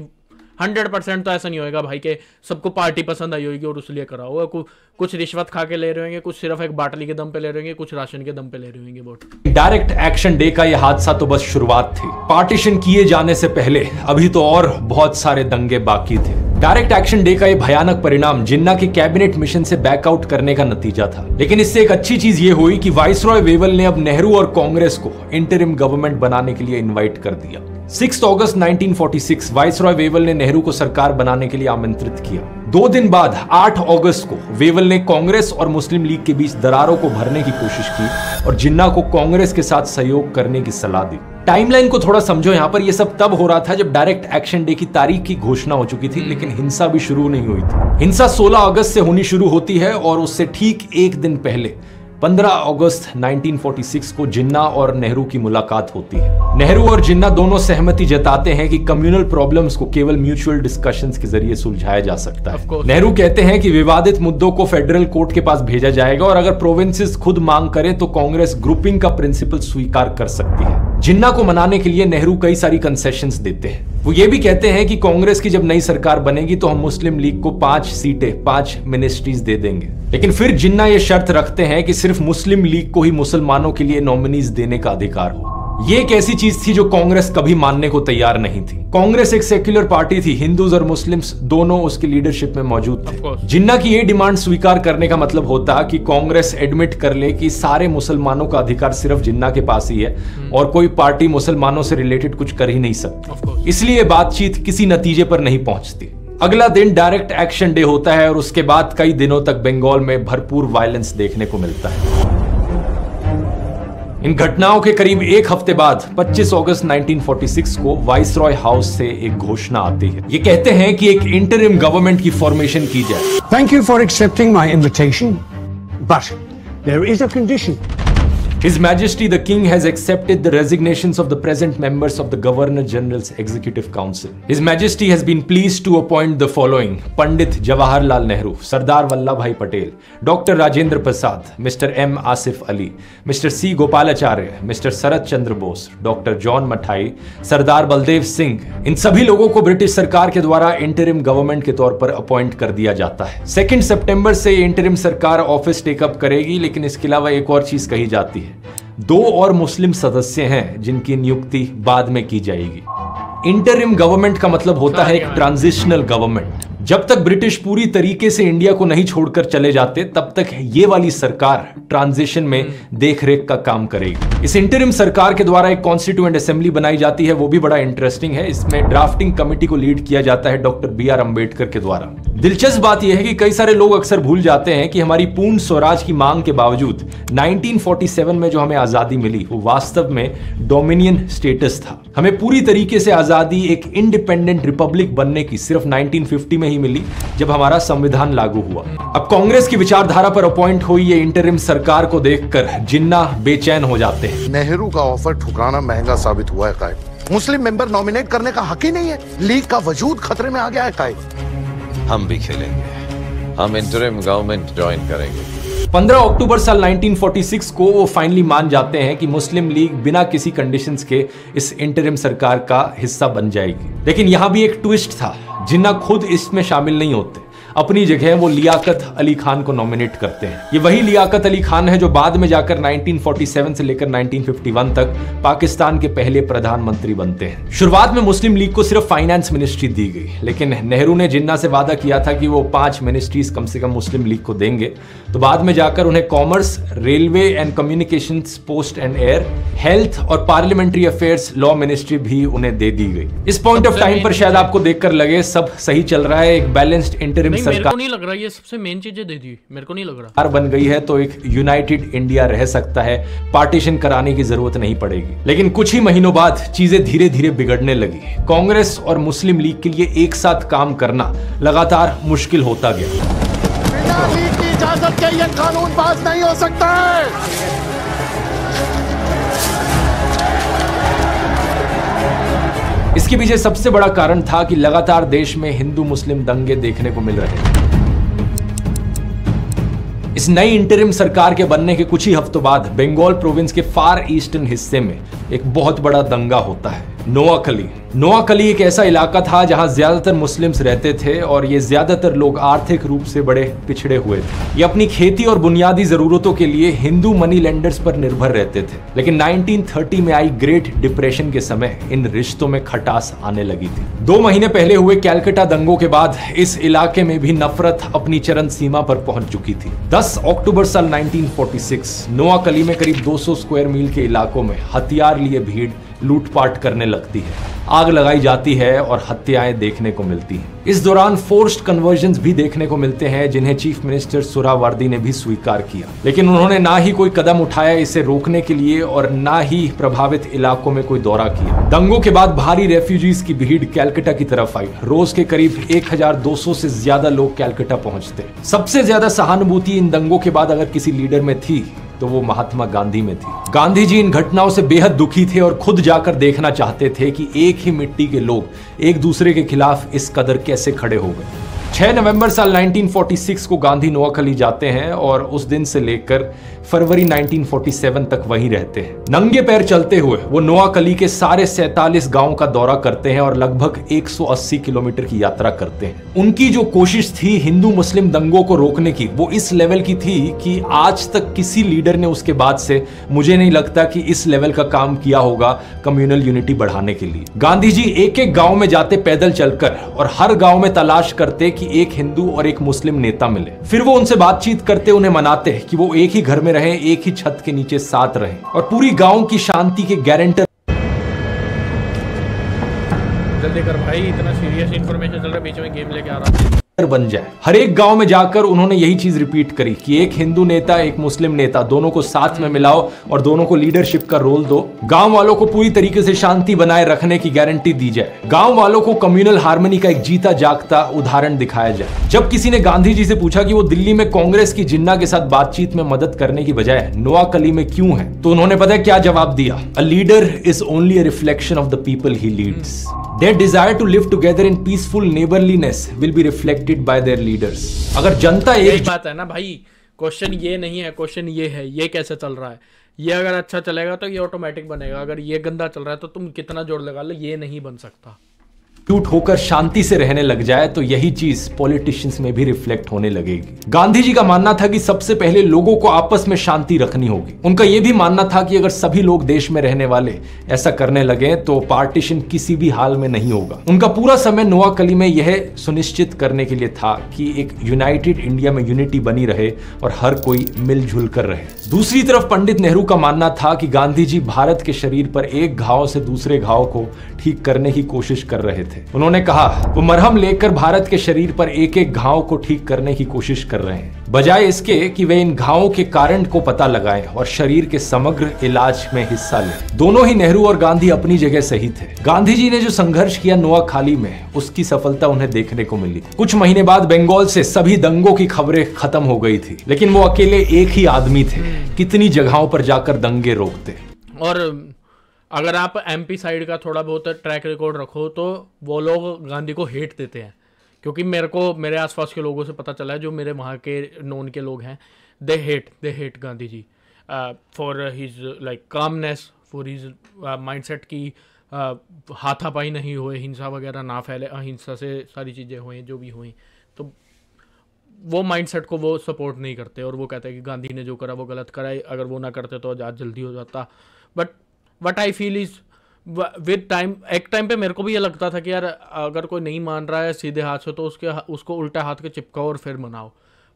[SPEAKER 1] 100% तो ऐसा नहीं होएगा भाई कि सबको पार्टी पसंद आई होगी और उसलिए करा होगा। कुछ रिश्वत खा के ले रहे होंगे, कुछ सिर्फ एक बाटली के दम पे ले रहे होंगे, कुछ राशन के दम पे ले रहे होंगे वोट।
[SPEAKER 2] डायरेक्ट एक्शन डे का यह हादसा तो बस शुरुआत थी। पार्टीशन किए जाने से पहले अभी तो और बहुत सारे दंगे बाकी थे। डायरेक्ट एक्शन डे का ये भयानक परिणाम जिन्ना के कैबिनेट मिशन से बैकआउट करने का नतीजा था। लेकिन इससे एक अच्छी चीज ये हुई कि वाइसरॉय वेवल ने अब नेहरू और कांग्रेस को इंटरिम गवर्नमेंट बनाने के लिए इनवाइट कर दिया। 6 अगस्त 1946 वाइसरॉय वेवल ने नेहरू को सरकार बनाने के लिए आमंत्रित किया। 2 दिन बाद 8 अगस्त को वेवल ने कांग्रेस और मुस्लिम लीग के बीच दरारों को भरने की कोशिश की और जिन्ना को कांग्रेस के साथ सहयोग करने की सलाह दी। टाइमलाइन को थोड़ा समझो, यहां पर यह सब तब हो रहा था जब डायरेक्ट एक्शन डे की तारीख की घोषणा हो चुकी थी, लेकिन हिंसा भी शुरू नहीं हुई थी। हिंसा 16 अगस्त से होनी शुरू होती है और उससे ठीक एक दिन पहले 15 अगस्त 1946 को जिन्ना और नेहरू की मुलाकात होती है। नेहरू और जिन्ना दोनों सहमति जताते हैं कि कम्युनल प्रॉब्लम्स को केवल म्यूचुअल डिस्कशंस के जरिए सुलझाया जा सकता है। नेहरू कहते हैं कि विवादित मुद्दों को फेडरल कोर्ट के पास भेजा जाएगा और अगर प्रोविंसेस खुद मांग करें तो कांग्रेस ग्रुपिंग का प्रिंसिपल स्वीकार कर सकती है। जिन्ना को मनाने के लिए नेहरू कई सारी कंसेशंस देते हैं। वो ये भी कहते हैं कि कांग्रेस की जब नई सरकार बनेगी तो हम मुस्लिम लीग को 5 सीटें 5 मिनिस्ट्रीज दे देंगे। लेकिन फिर जिन्ना ये शर्त रखते हैं कि सिर्फ मुस्लिम लीग को ही मुसलमानों के लिए नॉमिनीज देने का अधिकार हो। ये एक ऐसी चीज थी जो कांग्रेस कभी मानने को तैयार नहीं थी। कांग्रेस एक सेक्युलर पार्टी थी, हिंदूज और मुस्लिम्स दोनों उसकी लीडरशिप में मौजूद थे। जिन्ना की ये डिमांड स्वीकार करने का मतलब होता कि कांग्रेस एडमिट कर ले कि सारे मुसलमानों का अधिकार सिर्फ जिन्ना के पास ही है और कोई पार्टी मुसलमानों से रिलेटेड कुछ कर ही नहीं सकती। इसलिए बातचीत किसी नतीजे पर नहीं पहुंचती। अगला दिन डायरेक्ट एक्शन डे होता है और उसके बाद कई दिनों तक बंगाल में भरपूर वायलेंस देखने को मिलता है। इन घटनाओं के करीब एक हफ्ते बाद 25 अगस्त 1946 को वाइसरॉय हाउस से एक घोषणा आती है। ये कहते हैं कि एक इंटरिम गवर्नमेंट की फॉर्मेशन की जाए।
[SPEAKER 6] Thank you for accepting my invitation, but there is a condition.
[SPEAKER 2] His Majesty the King has accepted the resignations of the present members of the Governor General's Executive Council. His Majesty has been pleased to appoint the following: Pandit Jawaharlal Nehru, Sardar Vallabhbhai Patel, Dr. Rajendra Prasad, Mr. M. Asif Ali, Mr. C. Gopalacharya, Mr. Sarat Chandra Bose, Dr. John Mathai, सरदार बलदेव सिंह। इन सभी लोगों को British सरकार के द्वारा interim government के तौर पर appoint कर दिया जाता है। 2 सितंबर से इंटरिम सरकार ऑफिस टेकअप करेगी, लेकिन इसके अलावा एक और चीज कही जाती है। 2 और मुस्लिम सदस्य हैं जिनकी नियुक्ति बाद में की जाएगी। इंटरिम गवर्नमेंट का मतलब होता है एक ट्रांजिशनल गवर्नमेंट। जब तक ब्रिटिश पूरी तरीके से इंडिया को नहीं छोड़कर चले जाते तब तक ये वाली सरकार ट्रांजिशन में देखरेख का काम करेगी। इस इंटरिम सरकार के द्वारा एक कॉन्स्टिट्यूएंट असेंबली बनाई जाती है, वो भी बड़ा इंटरेस्टिंग है। इसमें ड्राफ्टिंग कमेटी को लीड किया जाता है डॉक्टर B.R. अम्बेडकर के द्वारा। दिलचस्प बात यह है कि कई सारे लोग अक्सर भूल जाते हैं कि हमारी पूर्ण स्वराज की मांग के बावजूद 1947 में जो हमें आजादी मिली वो वास्तव में डोमिनियन स्टेटस था। हमें पूरी तरीके से आजादी एक इंडिपेंडेंट रिपब्लिक बनने की सिर्फ 1950 में ही मिली, जब हमारा संविधान लागू हुआ। अब कांग्रेस की विचारधारा पर अपॉइंट हुई ये इंटरिम सरकार को देखकर जिन्ना बेचैन हो जाते हैं।
[SPEAKER 8] नेहरू का ऑफर ठुकराना महंगा साबित हुआ है कायद। मुस्लिम मेंबर नॉमिनेट करने का हक ही नहीं है। लीग का वजूद खतरे में आ गया है कायद।
[SPEAKER 5] हम भी खेलेंगे, हम इंटरिम गवर्नमेंट ज्वाइन करेंगे।
[SPEAKER 2] 15 अक्टूबर साल 1946 को वो फाइनली मान जाते हैं कि मुस्लिम लीग बिना किसी कंडीशंस के इस इंटरिम सरकार का हिस्सा बन जाएगी। लेकिन यहां भी एक ट्विस्ट था, जिन्ना खुद इसमें शामिल नहीं होते। अपनी जगह वो लियाकत अली खान को नॉमिनेट करते हैं। ये वही लियाकत अली खान है जो बाद में जाकर 1947 से लेकर 1951 तक पाकिस्तान के पहले प्रधानमंत्री बनते हैं। शुरुआत में मुस्लिम लीग को सिर्फ फाइनेंस मिनिस्ट्री दी गई, लेकिन नेहरू ने जिन्ना से वादा किया था कि वो 5 मिनिस्ट्रीज कम से कम मुस्लिम लीग को देंगे। तो बाद में जाकर उन्हें commerce, railway and communications, post and air, health और पार्लियामेंट्री अफेयर्स, लॉ मिनिस्ट्री भी उन्हें दे दी गई। इस पॉइंट ऑफ टाइम पर शायद आपको देखकर लगे सब सही चल रहा है, एक बैलेंस्ड इंटरिम
[SPEAKER 1] मेरे को नहीं लग रहा, ये सबसे मेन चीजें दे दी, मेरे को नहीं लग रहा।
[SPEAKER 2] बन गई है तो एक यूनाइटेड इंडिया रह सकता है, पार्टीशन कराने की जरूरत नहीं पड़ेगी। लेकिन कुछ ही महीनों बाद चीजें धीरे धीरे बिगड़ने लगी। कांग्रेस और मुस्लिम लीग के लिए एक साथ काम करना लगातार मुश्किल होता गया।
[SPEAKER 8] बिना लीग की इजाजत के ये कानून पास नहीं हो सकता है।
[SPEAKER 2] इसके पीछे सबसे बड़ा कारण था कि लगातार देश में हिंदू मुस्लिम दंगे देखने को मिल रहे थे। इस नई इंटरिम सरकार के बनने के कुछ ही हफ्तों बाद बंगाल प्रोविंस के फार ईस्टर्न हिस्से में एक बहुत बड़ा दंगा होता है। नोआखली। नोआखली एक ऐसा इलाका था जहां ज्यादातर मुस्लिम्स रहते थे और ये ज्यादातर लोग आर्थिक रूप से बड़े पिछड़े हुए थे। ये अपनी खेती और बुनियादी जरूरतों के लिए हिंदू मनी लेंडर्स पर निर्भर रहते थे। लेकिन 1930 में आई ग्रेट डिप्रेशन के समय इन रिश्तों में खटास आने लगी थी। 2 महीने पहले हुए कैलकाटा दंगों के बाद इस इलाके में भी नफरत अपनी चरम सीमा पर पहुंच चुकी थी। 10 अक्टूबर साल 1946 नोआखली में करीब 200 स्क्वायर मील के इलाकों में हथियार लिए भीड़ लूटपाट करने लगती है, आग लगाई जाती है और हत्याएं देखने को मिलती हैं। इस दौरान फोर्स्ड कन्वर्जन्स भी देखने को मिलते हैं जिन्हें चीफ मिनिस्टर सुहरावर्दी ने भी स्वीकार किया, लेकिन उन्होंने ना ही कोई कदम उठाया इसे रोकने के लिए और ना ही प्रभावित इलाकों में कोई दौरा किया। दंगों के बाद भारी रेफ्यूजीज की भीड़ कैलकाटा की तरफ आई। रोज के करीब 1200 से ज्यादा लोग कैलकाटा पहुंचते। सबसे ज्यादा सहानुभूति इन दंगों के बाद अगर किसी लीडर में थी तो वो महात्मा गांधी में थी। गांधी जी इन घटनाओं से बेहद दुखी थे और खुद जाकर देखना चाहते थे कि एक ही मिट्टी के लोग एक दूसरे के खिलाफ इस कदर कैसे खड़े हो गए। 6 नवंबर साल 1946 को गांधी नोआखली जाते हैं और उस दिन से लेकर फरवरी 1947 तक वहीं रहते हैं। नंगे पैर चलते हुए वो नोआखली के सारे 47 गांवों का दौरा करते हैं और लगभग 180 किलोमीटर की यात्रा करते हैं। उनकी जो कोशिश थी हिंदू मुस्लिम दंगों को रोकने की, वो इस लेवल की थी कि आज तक किसी लीडर ने उसके बाद से मुझे नहीं लगता कि इस लेवल का काम किया होगा कम्युनल यूनिटी बढ़ाने के लिए। गांधी जी एक एक गांव में जाते पैदल चलकर और हर गांव में तलाश करते कि एक हिंदू और एक मुस्लिम नेता मिले। फिर वो उनसे बातचीत करते, उन्हें मनाते कि वो एक ही घर में रहें, एक ही छत के नीचे साथ रहें और पूरी गांव की शांति के गारंटर।
[SPEAKER 1] जल्दी कर भाई, इतना सीरियस इंफॉर्मेशन चल रहा है, बीच में गेम लेके आ रहा है।
[SPEAKER 2] बन जाए। हर एक गांव में जाकर उन्होंने यही चीज रिपीट करी कि एक हिंदू नेता एक मुस्लिम नेता दोनों को साथ में मिलाओ और दोनों को लीडरशिप का रोल दो। गांव वालों को पूरी तरीके से शांति बनाए रखने की गारंटी दी जाए। गांव वालों को कम्युनल हार्मनी का एक जीता जागता उदाहरण दिखाया जाए। जब किसी ने गांधी जी से पूछा कि वो दिल्ली में कांग्रेस की जिन्ना के साथ बातचीत में मदद करने की बजाय नोआखली में क्यों है, तो उन्होंने पता है क्या जवाब दिया? A leader is only a reflection of the people he leads. Their desire to live together in peaceful neighborliness will be reflected by their leaders. अगर जनता एक
[SPEAKER 1] बात है ना भाई, क्वेश्चन ये नहीं है, क्वेश्चन ये है ये कैसे चल रहा है। ये अगर अच्छा चलेगा तो ये ऑटोमेटिक बनेगा, अगर ये गंदा चल रहा है तो तुम कितना जोर लगा लो ये नहीं बन सकता।
[SPEAKER 2] टूट होकर शांति से रहने लग जाए तो यही चीज पॉलिटिशियंस में भी रिफ्लेक्ट होने लगेगी। गांधी जी का मानना था कि सबसे पहले लोगों को आपस में शांति रखनी होगी। उनका यह भी मानना था कि अगर सभी लोग देश में रहने वाले ऐसा करने लगे तो पार्टीशन किसी भी हाल में नहीं होगा। उनका पूरा समय नोआखली में यह सुनिश्चित करने के लिए था कि एक यूनाइटेड इंडिया में यूनिटी बनी रहे और हर कोई मिलजुल कर रहे। दूसरी तरफ पंडित नेहरू का मानना था कि गांधी जी भारत के शरीर पर एक घाव से दूसरे घाव को ठीक करने की कोशिश कर रहे थे। उन्होंने कहा वो मरहम लेकर भारत के शरीर पर एक एक घाव को ठीक करने की कोशिश कर रहे हैं, बजाय इसके कि वे इन घावों के कारण को पता लगाएं और शरीर के समग्र इलाज में हिस्सा लें। दोनों ही नेहरू और गांधी अपनी जगह सही थे। गांधी जी ने जो संघर्ष किया नोआखली में, उसकी सफलता उन्हें देखने को मिली। कुछ महीने बाद बंगाल से सभी दंगों की खबरें खत्म हो गई थी, लेकिन वो अकेले एक ही आदमी थे, कितनी जगहों पर जाकर दंगे रोकते।
[SPEAKER 1] और अगर आप एमपी साइड का थोड़ा बहुत ट्रैक रिकॉर्ड रखो तो वो लोग गांधी को हेट देते हैं, क्योंकि मेरे आसपास के लोगों से पता चला है, जो मेरे वहाँ के नोन के लोग हैं, they hate Gandhi ji for his like commonness, for his mindset की हाथापाई नहीं हुए, हिंसा वगैरह ना फैले, अहिंसा से सारी चीज़ें हुई जो भी हुई, तो वो माइंडसेट को वो सपोर्ट नहीं करते और वो कहते हैं कि गांधी ने जो करा वो गलत करा, अगर वो ना करते तो आज़ाद जल्दी हो जाता। But what I feel is with time, एक टाइम पे मेरे को भी ये लगता था कि यार अगर कोई नहीं मान रहा है सीधे हाथ से तो उसको उल्टा हाथ के चिपकाओ और फिर मनाओ।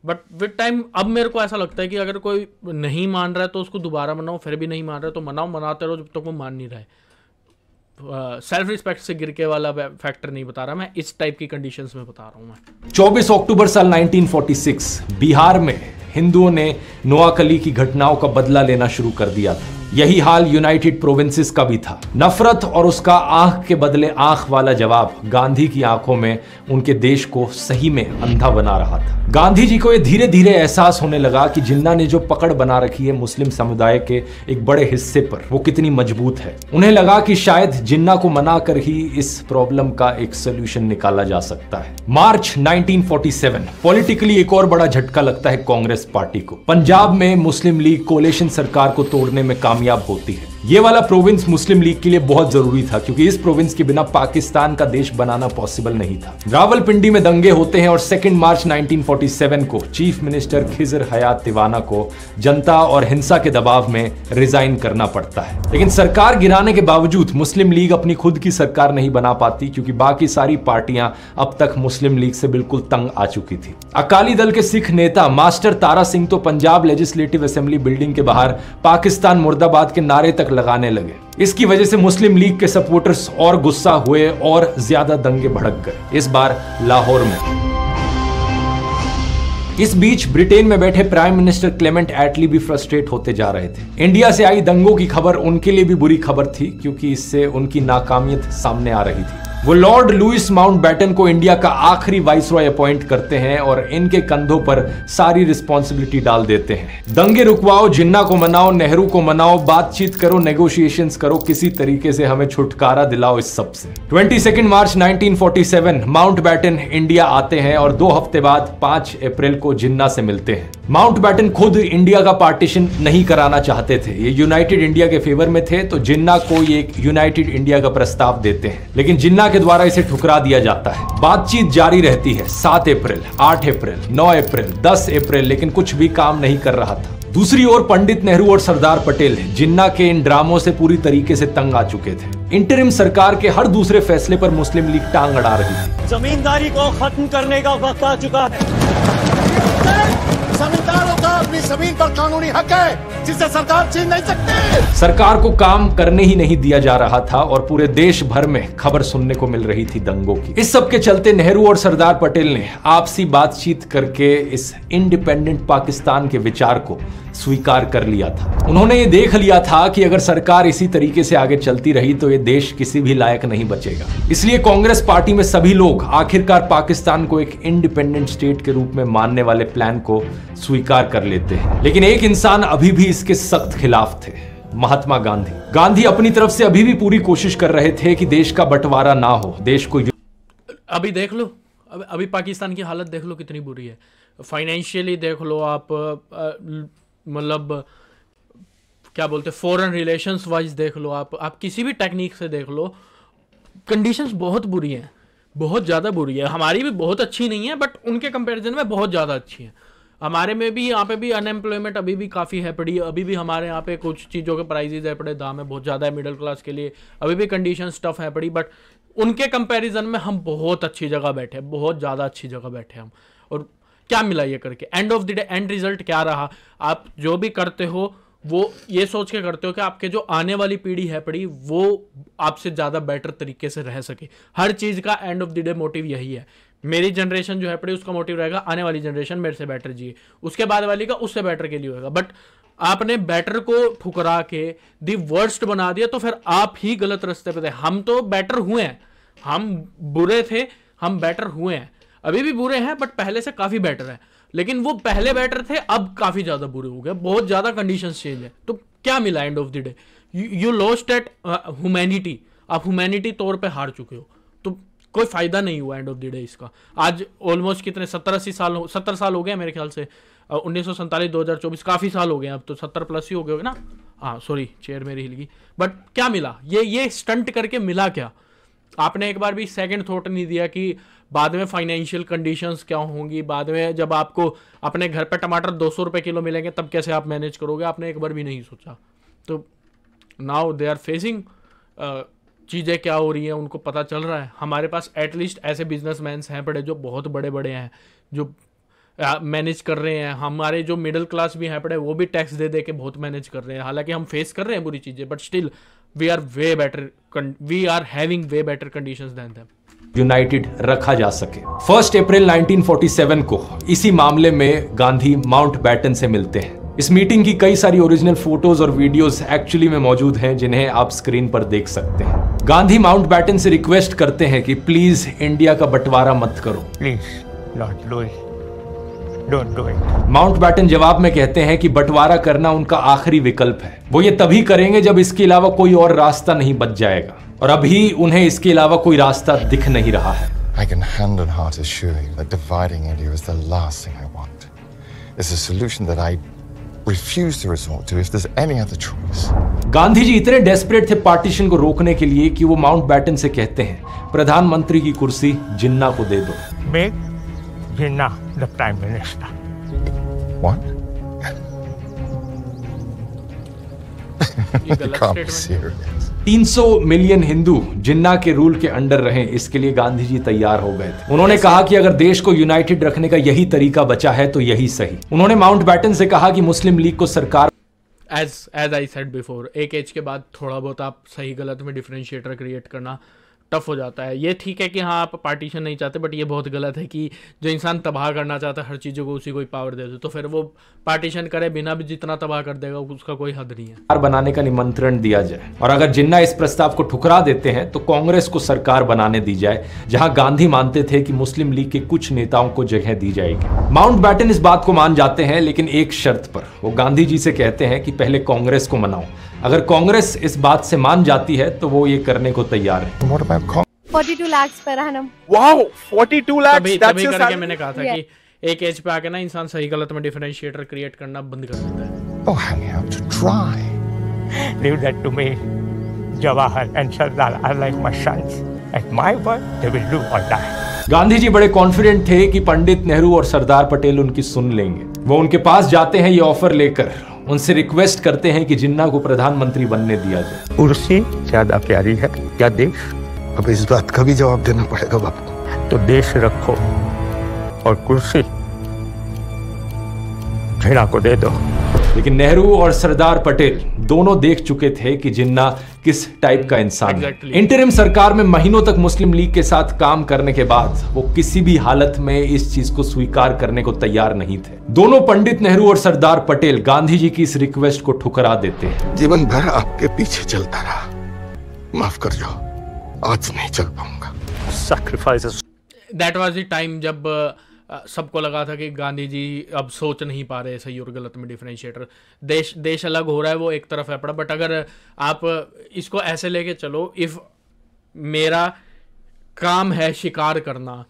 [SPEAKER 1] बट विद टाइम अब मेरे को ऐसा लगता है कि अगर कोई नहीं मान रहा है तो उसको दोबारा मनाओ, फिर भी नहीं मान रहा है तो मनाओ, मनाते रहो जब तक वो मान नहीं रहा है। सेल्फ रिस्पेक्ट से गिर के वाला फैक्टर नहीं बता रहा मैं, इस टाइप की कंडीशंस में बता रहा हूँ मैं।
[SPEAKER 2] 24 अक्टूबर साल 1946 बिहार में हिंदुओं ने नोआखली की घटनाओं का बदला लेना शुरू कर दिया था। यही हाल यूनाइटेड प्रोविंसेस का भी था। नफरत और उसका आंख के बदले आंख वाला जवाब गांधी की आंखों में उनके देश को सही में अंधा बना रहा था। गांधी जी को यह धीरे धीरे एहसास होने लगा कि जिन्ना ने जो पकड़ बना रखी है मुस्लिम समुदाय के एक बड़े हिस्से पर, वो कितनी मजबूत है। उन्हें लगा कि शायद जिन्ना को मना कर ही इस प्रॉब्लम का एक सोल्यूशन निकाला जा सकता है। मार्च 1947 पॉलिटिकली एक और बड़ा झटका लगता है कांग्रेस पार्टी को। पंजाब में मुस्लिम लीग कोalition सरकार को तोड़ने में कामयाब होती है। ये वाला प्रोविंस मुस्लिम लीग के लिए बहुत जरूरी था क्योंकि इस प्रोविंस के बिना पाकिस्तान का देश बनाना पॉसिबल नहीं था। रावलपिंडी में दंगे होते हैं और 2 मार्च 1947 को चीफ मिनिस्टर खिजर हयात तिवाना को जनता और हिंसा के दबाव में रिजाइन करना पड़ता है। लेकिन सरकार गिराने के बावजूद मुस्लिम लीग अपनी खुद की सरकार नहीं बना पाती क्योंकि बाकी सारी पार्टियां अब तक मुस्लिम लीग से बिल्कुल तंग आ चुकी थी। अकाली दल के सिख नेता मास्टर तारा सिंह तो पंजाब लेजिस्लेटिव असेंबली बिल्डिंग के बाहर पाकिस्तान मुर्दाबाद के नारे तक लगाने लगे। इसकी वजह से मुस्लिम लीग के सपोर्टर्स और गुस्सा हुए और ज्यादा दंगे भड़क गए, इस बार लाहौर में। इस बीच ब्रिटेन में बैठे प्राइम मिनिस्टर क्लेमेंट एटली भी फ्रस्ट्रेट होते जा रहे थे। इंडिया से आई दंगों की खबर उनके लिए भी बुरी खबर थी क्योंकि इससे उनकी नाकामियत सामने आ रही थी। वो लॉर्ड लुइस माउंटबैटन को इंडिया का आखिरी वाइसरॉय अपॉइंट करते हैं और इनके कंधों पर सारी रिस्पॉन्सिबिलिटी डाल देते हैं। दंगे रुकवाओ, जिन्ना को मनाओ, नेहरू को मनाओ, बातचीत करो, नेगोशिएशंस करो, किसी तरीके से हमें छुटकारा दिलाओ इस सब से। 22 मार्च 1947 माउंटबैटन इंडिया आते हैं और 2 हफ्ते बाद 5 अप्रैल को जिन्ना से मिलते हैं। माउंटबैटन खुद इंडिया का पार्टीशन नहीं कराना चाहते थे, ये यूनाइटेड इंडिया के फेवर में थे, तो जिन्ना को ये एक यूनाइटेड इंडिया का प्रस्ताव देते हैं, लेकिन जिन्ना के द्वारा इसे ठुकरा दिया जाता है। बातचीत जारी रहती है 7 अप्रैल, 8 अप्रैल, 9 अप्रैल, 10 अप्रैल, लेकिन कुछ भी काम नहीं कर रहा था। दूसरी ओर पंडित नेहरू और सरदार पटेल जिन्ना के इन ड्रामों से पूरी तरीके से तंग आ चुके थे। इंटरिम सरकार के हर दूसरे फैसले पर मुस्लिम लीग टांग अड़ा रही थी।
[SPEAKER 9] जमींदारी को खत्म करने का वक्त आ चुका है।
[SPEAKER 8] जमींदारों का अपनी जमीन पर कानूनी हक है जिसे सरकार छीन नहीं सकती।
[SPEAKER 2] सरकार को काम करने ही नहीं दिया जा रहा था और पूरे देश भर में खबर सुनने को मिल रही थी दंगों की। इस सब के चलते नेहरू और सरदार पटेल ने आपसी बातचीत करके इस इंडिपेंडेंट पाकिस्तान के विचार को स्वीकार कर लिया था। उन्होंने ये देख लिया था कि अगर सरकार इसी तरीके से आगे चलती रही तो ये देश किसी भी लायक नहीं बचेगा। इसलिए कांग्रेस पार्टी में सभी लोग आखिरकार पाकिस्तान को एक इंडिपेंडेंट स्टेट के रूप में मानने वाले प्लान को स्वीकार कर लेते हैं। लेकिन एक इंसान अभी भी इसके सख्त खिलाफ थे, महात्मा गांधी। गांधी अपनी तरफ से अभी भी पूरी कोशिश कर रहे थे कि देश का बंटवारा ना हो, देश को।
[SPEAKER 1] अभी देख लो, अभी पाकिस्तान की हालत देख लो कितनी बुरी है। फाइनेंशियली देख लो आप, मतलब क्या बोलते, फॉरेन रिलेशंस वाइज देख लो आप किसी भी टेक्निक से देख लो, कंडीशंस बहुत बुरी हैं, बहुत ज़्यादा बुरी है। हमारी भी बहुत अच्छी नहीं है बट उनके कंपैरिजन में बहुत ज़्यादा अच्छी है। हमारे में भी यहाँ पे भी अनएम्प्लॉयमेंट अभी भी काफ़ी है पड़ी, अभी भी हमारे यहाँ पे कुछ चीज़ों के प्राइजेज है पड़े, दाम है बहुत ज़्यादा है मिडिल क्लास के लिए, अभी भी कंडीशन टफ है पड़ी, बट उनके कंपैरिजन में हम बहुत अच्छी जगह बैठे, बहुत ज़्यादा अच्छी जगह बैठे हम। और क्या मिला ये करके, and of the day and result क्या रहा, आप जो भी करते हो वो ये सोच के करते हो कि आपके जो आने वाली पीढ़ी है पड़ी वो आपसे ज़्यादा बेटर तरीके से रह सके। हर चीज़ का and of the day motive यही है। मेरी जनरेशन जो है पड़ी उसका मोटिव रहेगा आने वाली जनरेशन मेरे से बेटर जिए, उसके बाद वाली का उससे बेटर के लिए होगा। बट आपने बेटर को ठुकरा के दी वर्स्ट बना दिया तो फिर आप ही गलत रास्ते पे थे। हम तो बेटर हुए हैं, हम बुरे थे, हम बेटर हुए हैं, अभी भी बुरे हैं बट पहले से काफ़ी बेटर है। लेकिन वो पहले बेटर थे, अब काफ़ी ज़्यादा बुरे हो गए, बहुत ज़्यादा कंडीशंस चेंज है। तो क्या मिला end of the day, you lost at humanity, आप ह्यूमैनिटी तौर पे हार चुके हो, तो कोई फ़ायदा नहीं हुआ एंड ऑफ द डे इसका। आज ऑलमोस्ट कितने 70 साल हो गए मेरे ख्याल से, 1947 2024 काफ़ी साल हो गए, अब तो 70 प्लस ही हो गए ना। हाँ सॉरी, चेयर मेरी हिल गई। बट क्या मिला, ये स्टंट करके मिला क्या? आपने एक बार भी सेकंड थॉट नहीं दिया कि बाद में फाइनेंशियल कंडीशंस क्या होंगी, बाद में जब आपको अपने घर पे टमाटर 200 रुपये किलो मिलेंगे तब कैसे आप मैनेज करोगे, आपने एक बार भी नहीं सोचा। तो नाउ दे आर फेसिंग, चीज़ें क्या हो रही हैं उनको पता चल रहा है। हमारे पास एटलीस्ट ऐसे बिजनेसमैन्स हैं बड़े जो बहुत बड़े बड़े हैं, जो मैनेज कर रहे हैं। हमारे जो मिडिल क्लास भी हैं पड़े वो भी टैक्स दे दे के बहुत मैनेज कर रहे हैं। हालांकि हम फेस कर रहे हैं बुरी चीज़ें, but still we are way better, we are having way better conditions than them.
[SPEAKER 2] United रखा जा सके। 1 अप्रैल 1947 को इसी मामले में गांधी माउंटबैटन से मिलते हैं। इस मीटिंग की कई सारी ओरिजिनल फोटोज और वीडियोस एक्चुअली में मौजूद हैं जिन्हें आप स्क्रीन पर देख सकते हैं। गांधी माउंटबैटन से रिक्वेस्ट करते हैं कि प्लीज इंडिया का बंटवारा मत करो,
[SPEAKER 6] please Lord Louis, don't do it.
[SPEAKER 2] Mountbatten जवाब में कहते हैं कि बंटवारा करना उनका आखिरी विकल्प है, वो ये तभी करेंगे जब इसके अलावा कोई और रास्ता नहीं बच जाएगा, और अभी उन्हें इसके अलावा कोई रास्ता दिख नहीं रहा है।
[SPEAKER 10] I can hand on heart assure you that dividing India is the last thing I want. It's a solution that I refuse to resort to if there's any other choice.
[SPEAKER 2] Gandhi ji इतने डेस्परेट थे partition को रोकने के लिए कि वो Mountbatten से कहते हैं प्रधानमंत्री की कुर्सी जिन्ना को दे दो।
[SPEAKER 11] Make Jinnah the Prime Minister.
[SPEAKER 10] What? You can't be serious.
[SPEAKER 2] 300 million Hindu Jinnah के रूल के अंडर रहें, इसके लिए गांधी जी तैयार हो गए थे। उन्होंने कहा कि अगर देश को यूनाइटेड रखने का यही तरीका बचा है तो यही सही। उन्होंने माउंटबेटन से कहा कि मुस्लिम लीग को सरकार
[SPEAKER 1] एज आई सेड बिफोर, एक एज के बाद थोड़ा बहुत आप सही गलत में डिफरेंशिएटर क्रिएट करना टफ हो जाता है। ये ठीक है कि हाँ आप पार्टीशन नहीं चाहते, बट ये बहुत गलत है कि जो इंसान तबाह करना चाहता है हर चीज़ों को उसी को ही पावर दे दो, तो फिर वो पार्टीशन करे बिना भी जितना तबाह कर देगा उसका कोई हद नहीं है।
[SPEAKER 2] सरकार बनाने का निमंत्रण दिया जाए और अगर जिन्ना इस प्रस्ताव को ठुकरा देते हैं तो कांग्रेस को सरकार बनाने दी जाए, जहां गांधी मानते थे कि मुस्लिम लीग के कुछ नेताओं को जगह दी जाएगी। माउंटबेटन इस बात को मान जाते हैं, लेकिन एक शर्त पर। वो गांधी जी से कहते हैं कि पहले कांग्रेस को मनाओ, अगर कांग्रेस इस बात से मान जाती है तो वो ये करने को तैयार है।
[SPEAKER 12] 42 lakhs per annum.
[SPEAKER 11] Wow, 42 lakhs.
[SPEAKER 1] तभी करके मैंने कहा था कि एक एज पे आके ना इंसान सही गलत में डिफरेंशिएटर क्रिएट करना बंद कर देता है।
[SPEAKER 10] Oh, hang out to dry.
[SPEAKER 11] Leave that to me. Jawahar and Sardar are like my sons. At my word, they will do or die.
[SPEAKER 2] Gandhi ji बड़े कॉन्फिडेंट थे कि पंडित नेहरू और सरदार पटेल उनकी सुन लेंगे। वो उनके पास जाते हैं ये ऑफर लेकर, उनसे रिक्वेस्ट करते हैं कि जिन्ना को प्रधानमंत्री बनने दिया जाए।
[SPEAKER 11] कुर्सी ज्यादा प्यारी है क्या देश?
[SPEAKER 8] अब इस बात का भी जवाब देना पड़ेगा बापू।
[SPEAKER 11] तो देश रखो और कुर्सी जिन्ना को दे दो।
[SPEAKER 2] लेकिन नेहरू और सरदार पटेल दोनों देख चुके थे कि जिन्ना किस टाइप का इंसान है। इंटरिम सरकार में महीनों तक मुस्लिम लीग के साथ काम करने के बाद वो किसी भी हालत में इस चीज को स्वीकार करने को तैयार नहीं थे। दोनों पंडित नेहरू और सरदार पटेल गांधी जी की इस रिक्वेस्ट को ठुकरा देते हैं।
[SPEAKER 8] जीवन भर आपके पीछे चलता रहा, माफ कर जाओ, आज नहीं चल पाऊंगा।
[SPEAKER 11] Sacrifices.
[SPEAKER 1] That was the time जब सबको लगा था कि गांधी जी अब सोच नहीं पा रहे सही और गलत में डिफरेंशिएटर। देश अलग हो रहा है, वो एक तरफ है पड़ा। बट अगर आप इसको ऐसे लेके चलो, इफ मेरा काम है शिकार करना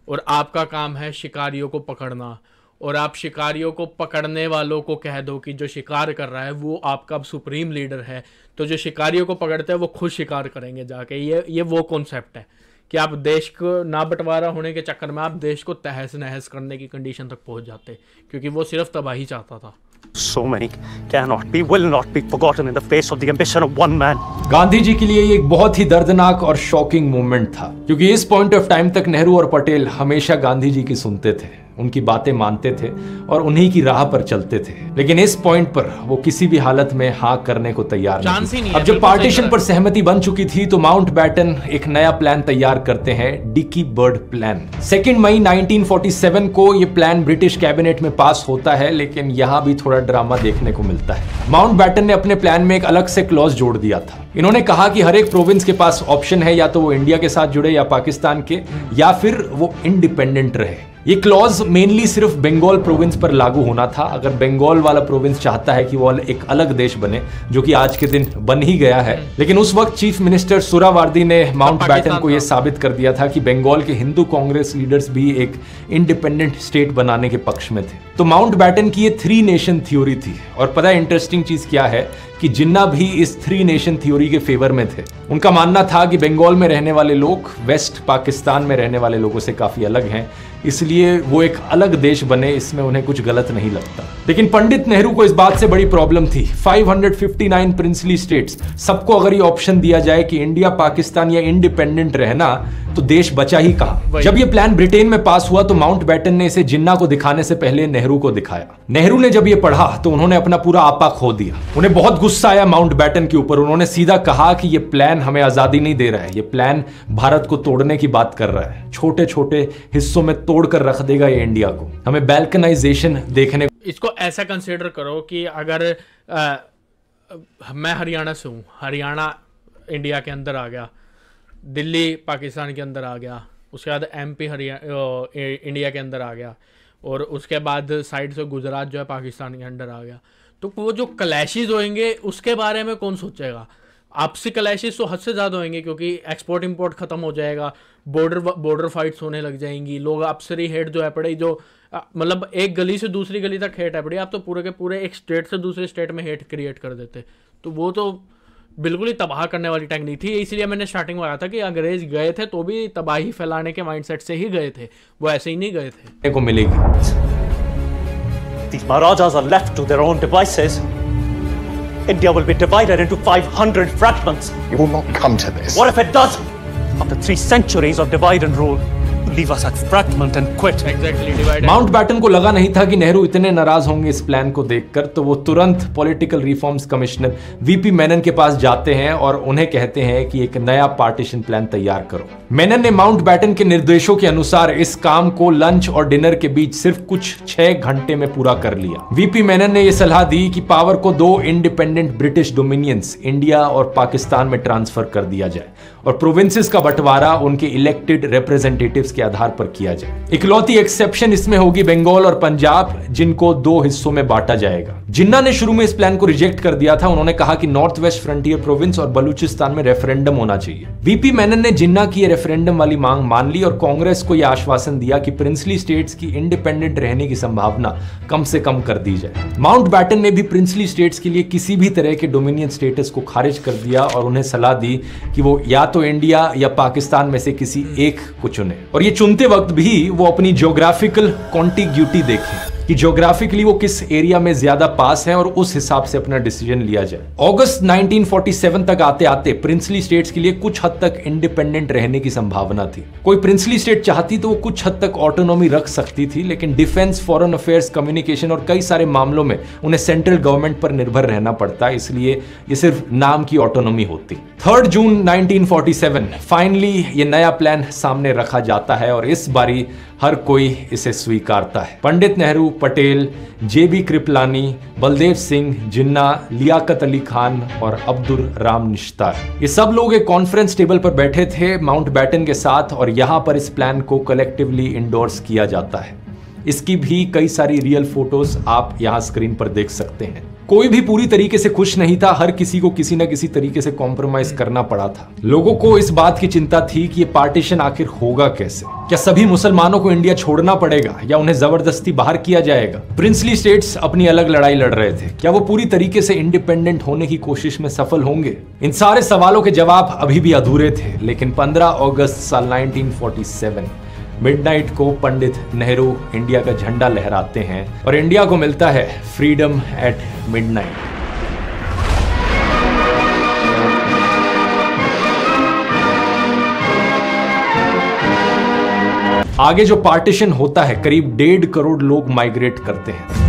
[SPEAKER 1] और आपका काम है शिकारियों को पकड़ना, और आप शिकारियों को पकड़ने वालों को कह दो कि जो शिकार कर रहा है वो आपका सुप्रीम लीडर है, तो जो शिकारियों को पकड़ते हैं वो खुद शिकार करेंगे जाके। ये वो कॉन्सेप्ट है कि आप देश को ना बंटवारा होने के चक्कर में आप देश को तहस नहस करने की कंडीशन तक पहुंच जाते, क्योंकि वो सिर्फ तबाही चाहता था।
[SPEAKER 11] So many cannot be, will not be forgotten in the face of the ambition of one man.
[SPEAKER 2] Gandhi ji के लिए ये एक बहुत ही दर्दनाक और शॉकिंग मोमेंट था, क्योंकि इस पॉइंट ऑफ टाइम तक नेहरू और पटेल हमेशा गांधी जी की सुनते थे, उनकी बातें मानते थे और उन्हीं की राह पर चलते थे। लेकिन इस पॉइंट पर वो किसी भी हालत में हाँ करने को तैयार नहीं। अब जब पार्टीशन पर सहमति बन चुकी थी तो माउंटबेटन एक नया प्लान तैयार करते हैं, डिकी बर्ड प्लान। 2 मई 1947 को ये प्लान ब्रिटिश कैबिनेट में पास होता है, लेकिन यहाँ भी थोड़ा ड्रामा देखने को मिलता है। माउंटबेटन ने अपने प्लान में एक अलग से क्लॉज जोड़ दिया था। इन्होंने कहा कि हर एक प्रोविंस के पास ऑप्शन है, या तो वो इंडिया के साथ जुड़े या पाकिस्तान के, या फिर वो इंडिपेंडेंट रहे। ये क्लॉज मेनली सिर्फ बंगाल प्रोविंस पर लागू होना था। अगर बंगाल वाला प्रोविंस चाहता है कि वो एक अलग देश बने, जो कि आज के दिन बन ही गया है, लेकिन उस वक्त चीफ मिनिस्टर सुहरावर्दी ने माउंटबेटन को यह साबित कर दिया था कि बंगाल के हिंदू कांग्रेस लीडर्स भी एक इंडिपेंडेंट स्टेट बनाने के पक्ष में थे। तो माउंटबेटन की ये 3 नेशन थ्योरी थी। और पता है इंटरेस्टिंग चीज क्या है कि जिन्ना भी इस 3 नेशन थ्योरी के फेवर में थे। उनका मानना था कि बंगाल में रहने वाले लोग वेस्ट पाकिस्तान में रहने वाले लोगों से काफी अलग हैं, इसलिए वो एक अलग देश बने, इसमें उन्हें कुछ गलत नहीं लगता। लेकिन पंडित नेहरू को इस बात से बड़ी प्रॉब्लम थी। 559 प्रिंसली स्टेट्स, सबको अगर ये ऑप्शन दिया जाए कि इंडिया, पाकिस्तान या इंडिपेंडेंट रहना, तो देश बचा ही कहां। जब ये प्लान ब्रिटेन में पास हुआ तो माउंटबेटन ने इसे जिन्ना को दिखाने से पहले नेहरू को दिखाया। नेहरू ने जब ये पढ़ा तो उन्होंने अपना पूरा आपा खो दिया। उन्हें बहुत गुस्सा आया माउंटबेटन के ऊपर। उन्होंने सीधा कहा कि ये प्लान हमें आजादी नहीं दे रहा है, ये प्लान भारत को तोड़ने की बात कर रहा है, छोटे छोटे हिस्सों में तोड़कर रख देगा ये इंडिया को, हमें बैल्कनाइजेशन देखने।
[SPEAKER 1] इसको ऐसा कंसिडर करो कि अगर मैं हरियाणा से हूँ, हरियाणा इंडिया के अंदर आ गया, दिल्ली पाकिस्तान के अंदर आ गया, उसके बाद MP इंडिया के अंदर आ गया, और उसके बाद साइड से गुजरात जो है पाकिस्तान के अंदर आ गया, तो वो जो क्लैशेस होंगे उसके बारे में कौन सोचेगा। आपसी क्लैशेस तो हद से ज़्यादा होंगे, क्योंकि एक्सपोर्ट इंपोर्ट खत्म हो जाएगा, बॉर्डर फाइट्स होने लग जाएंगी, लोग आपसे ही हेड जो है पड़े, जो मतलब एक गली से दूसरी गली तक हेट है पड़ी, आप तो पूरे के पूरे एक स्टेट से दूसरे स्टेट में हेट क्रिएट कर देते। तो वो तो बिल्कुल ही तबाह करने वाली टेक्निक थी। इसलिए मैंने स्टार्टिंग में आया था कि अंग्रेज गए थे तो भी तबाही फैलाने के माइंडसेट से ही गए थे, वो ऐसे ही नहीं गए थे।
[SPEAKER 2] को मिलेगी।
[SPEAKER 9] These Maharajas are left to their own devices. India will be divided into 500 fragments.
[SPEAKER 10] It will not come to this.
[SPEAKER 9] What if it does? After 3 centuries of divide and rule, leave us at fragment and quit.
[SPEAKER 1] Exactly, divide.
[SPEAKER 2] Mountbatten को लगा नहीं था कि नेहरू इतने नाराज होंगे इस plan को देखकर, तो वो तुरंत political reforms commissioner VP Menon के पास जाते हैं और उन्हें कहते हैं कि एक नया पार्टीशन प्लान तैयार करो। मेनन ने माउंटबैटन के निर्देशों के अनुसार इस काम को लंच और डिनर के बीच सिर्फ कुछ 6 घंटे में पूरा कर लिया। वीपी मेनन ने यह सलाह दी कि पावर को 2 इंडिपेंडेंट ब्रिटिश डोमिनियंस इंडिया और पाकिस्तान में ट्रांसफर कर दिया जाए और प्रोविंसेस का बंटवारा उनके इलेक्टेड रिप्रेजेंटेटिव्स के आधार पर किया जाए। इकलौती एक्सेप्शन इसमें होगी बंगाल और पंजाब, जिनको 2 हिस्सों में बांटा जाएगा। जिन्ना ने शुरू में इस प्लान को रिजेक्ट कर दिया था। उन्होंने कहा कि नॉर्थ वेस्ट फ्रंटियर प्रोविंस और बलूचिस्तान में रेफरेंडम होना चाहिए। वीपी मेनन ने जिन्ना की रेफरेंडम वाली मांग मान ली और कांग्रेस को यह आश्वासन दिया कि प्रिंसली स्टेट्स की इंडिपेंडेंट रहने की संभावना कम से कम कर दी जाए। माउंटबैटन ने भी प्रिंसली स्टेट्स के लिए किसी भी तरह के डोमिनियन स्टेटस को खारिज कर दिया और उन्हें सलाह दी कि वो या तो इंडिया या पाकिस्तान में से किसी एक को चुने, और ये चुनते वक्त भी वो अपनी ज्योग्राफिकल कॉन्टिग्यूटी देखें कि ज्योग्राफिकली वो किस एरिया में ज्यादा पास है और उस हिसाब से अपना डिसीजन लिया जाए। अगस्त 1947 तक आते आते प्रिंसली स्टेट्स के लिए कुछ हद तक इंडिपेंडेंट रहने की संभावना थी। कोई प्रिंसली स्टेट चाहती तो वो कुछ हद तक ऑटोनॉमी रख सकती थी, लेकिन डिफेंस, फॉरेन अफेयर्स, कम्युनिकेशन और कई सारे मामलों में उन्हें सेंट्रल गवर्नमेंट पर निर्भर रहना पड़ता, इसलिए ये सिर्फ नाम की ऑटोनॉमी होती। 3 जून 1947 फाइनली ये नया प्लान सामने रखा जाता है और इस बारी हर कोई इसे स्वीकारता है। पंडित नेहरू, पटेल, जेबी कृपलानी, बलदेव सिंह, जिन्ना, लियाकत अली खान और अब्दुल राम निश्तार, ये सब लोग एक कॉन्फ्रेंस टेबल पर बैठे थे माउंटबैटन के साथ और यहां पर इस प्लान को कलेक्टिवली इंडोर्स किया जाता है। इसकी भी कई सारी रियल फोटोज आप यहां स्क्रीन पर देख सकते हैं। कोई भी पूरी तरीके से खुश नहीं था, हर किसी को किसी न किसी तरीके से कॉम्प्रोमाइज करना पड़ा था। लोगों को इस बात की चिंता थी कि ये पार्टीशन आखिर होगा कैसे। क्या सभी मुसलमानों को इंडिया छोड़ना पड़ेगा या उन्हें जबरदस्ती बाहर किया जाएगा? प्रिंसली स्टेट्स अपनी अलग लड़ाई लड़ रहे थे, क्या वो पूरी तरीके से इंडिपेंडेंट होने की कोशिश में सफल होंगे? इन सारे सवालों के जवाब अभी भी अधूरे थे, लेकिन 15 अगस्त साल 1947 मिडनाइट को पंडित नेहरू इंडिया का झंडा लहराते हैं और इंडिया को मिलता है फ्रीडम एट मिडनाइट। आगे जो पार्टीशन होता है, करीब 1.5 करोड़ लोग माइग्रेट करते हैं,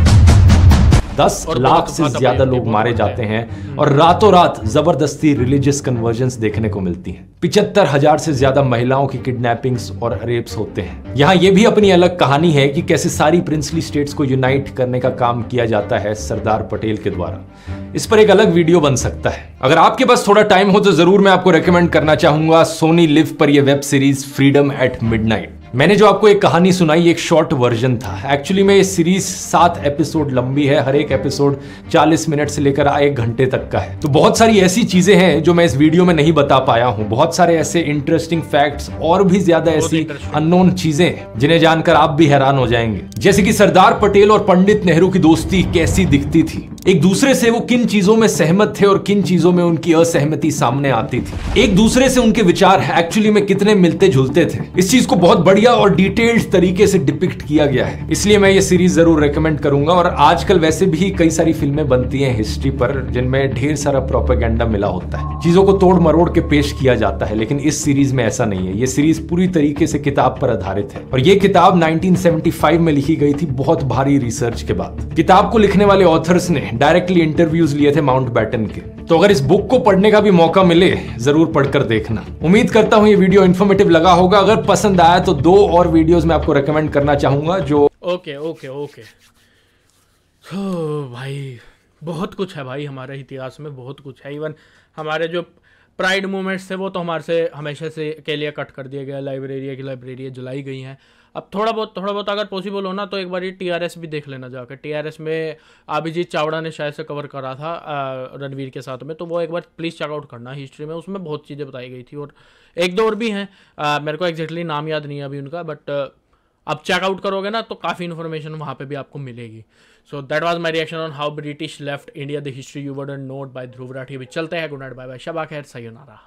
[SPEAKER 2] 10 लाख से ज्यादा लोग मारे जाते हैं और रातों रात जबरदस्ती रिलीजियस कन्वर्जन्स देखने को मिलती हैं। 75,000 से ज्यादा महिलाओं की किडनैपिंग्स और रेप्स होते हैं। यहाँ ये भी अपनी अलग कहानी है कि कैसे सारी प्रिंसली स्टेट्स को यूनाइट करने का काम किया जाता है सरदार पटेल के द्वारा। इस पर एक अलग वीडियो बन सकता है। अगर आपके पास थोड़ा टाइम हो तो जरूर मैं आपको रेकमेंड करना चाहूंगा सोनी लिव पर यह web series freedom at midnight. मैंने जो आपको एक कहानी सुनाई एक शॉर्ट वर्जन था। एक्चुअली में ये सीरीज 7 एपिसोड लंबी है, हर एक एपिसोड 40 मिनट से लेकर 1 घंटे तक का है। तो बहुत सारी ऐसी चीजें हैं जो मैं इस वीडियो में नहीं बता पाया हूं। बहुत सारे ऐसे इंटरेस्टिंग फैक्ट्स और भी ज्यादा ऐसी अननोन चीजें जिन्हें जानकर आप भी हैरान हो जाएंगे। जैसे कि सरदार पटेल और पंडित नेहरू की दोस्ती कैसी दिखती थी, एक दूसरे से वो किन चीजों में सहमत थे और किन चीजों में उनकी असहमति सामने आती थी, एक दूसरे से उनके विचार एक्चुअली में कितने मिलते जुलते थे। इस चीज को बहुत बढ़िया और डिटेल्ड तरीके से डिपिक्ट किया गया है, इसलिए मैं ये सीरीज जरूर रेकमेंड करूंगा। और आजकल वैसे भी कई सारी फिल्में बनती हैं हिस्ट्री पर जिनमें ढेर सारा प्रोपेगेंडा मिला होता है, चीजों को तोड़ मरोड़ के पेश किया जाता है, लेकिन इस सीरीज में ऐसा नहीं है। ये सीरीज पूरी तरीके से किताब पर आधारित है और ये किताब 1975 में लिखी गई थी, बहुत भारी रिसर्च के बाद। किताब को लिखने वाले ऑथर्स ने डायरेक्टली इंटरव्यूज लिए थे माउंटबैटन के। तो अगर इस बुक को पढ़ने का भी मौका मिले जरूर पढ़कर देखना। उम्मीद करता हूं ये वीडियो इन्फॉर्मेटिव लगा होगा। अगर पसंद आया तो 2 और वीडियोस मैं आपको रेकमेंड करना चाहूंगा जो
[SPEAKER 1] ओके भाई बहुत कुछ है भाई, हमारे इतिहास में बहुत कुछ है। इवन हमारे जो प्राइड मूवमेंट्स थे वो तो हमारे से हमेशा से के लिए कट कर दिया गया, लाइब्रेरी जलाई गई हैं। अब थोड़ा बहुत अगर पॉसिबल हो ना तो एक बार ये TRS भी देख लेना जाकर। TRS में अभिजीत चावड़ा ने शायद से कवर करा था रणवीर के साथ में, तो वो एक बार प्लीज़ चेकआउट करना। हिस्ट्री में उसमें बहुत चीज़ें बताई गई थी और 1-2 और भी हैं, मेरे को एग्जैक्टली नाम याद नहीं है अभी उनका, बट अब चेकआउट करोगे ना तो काफ़ी इन्फॉर्मेशन वहाँ पे भी आपको मिलेगी. So that was my reaction on how British left India the history you wouldn't know by Dhruv Rathee. अभी चलते हैं. गुड नाइट, बाय बाय, शबा खैर, sayonara.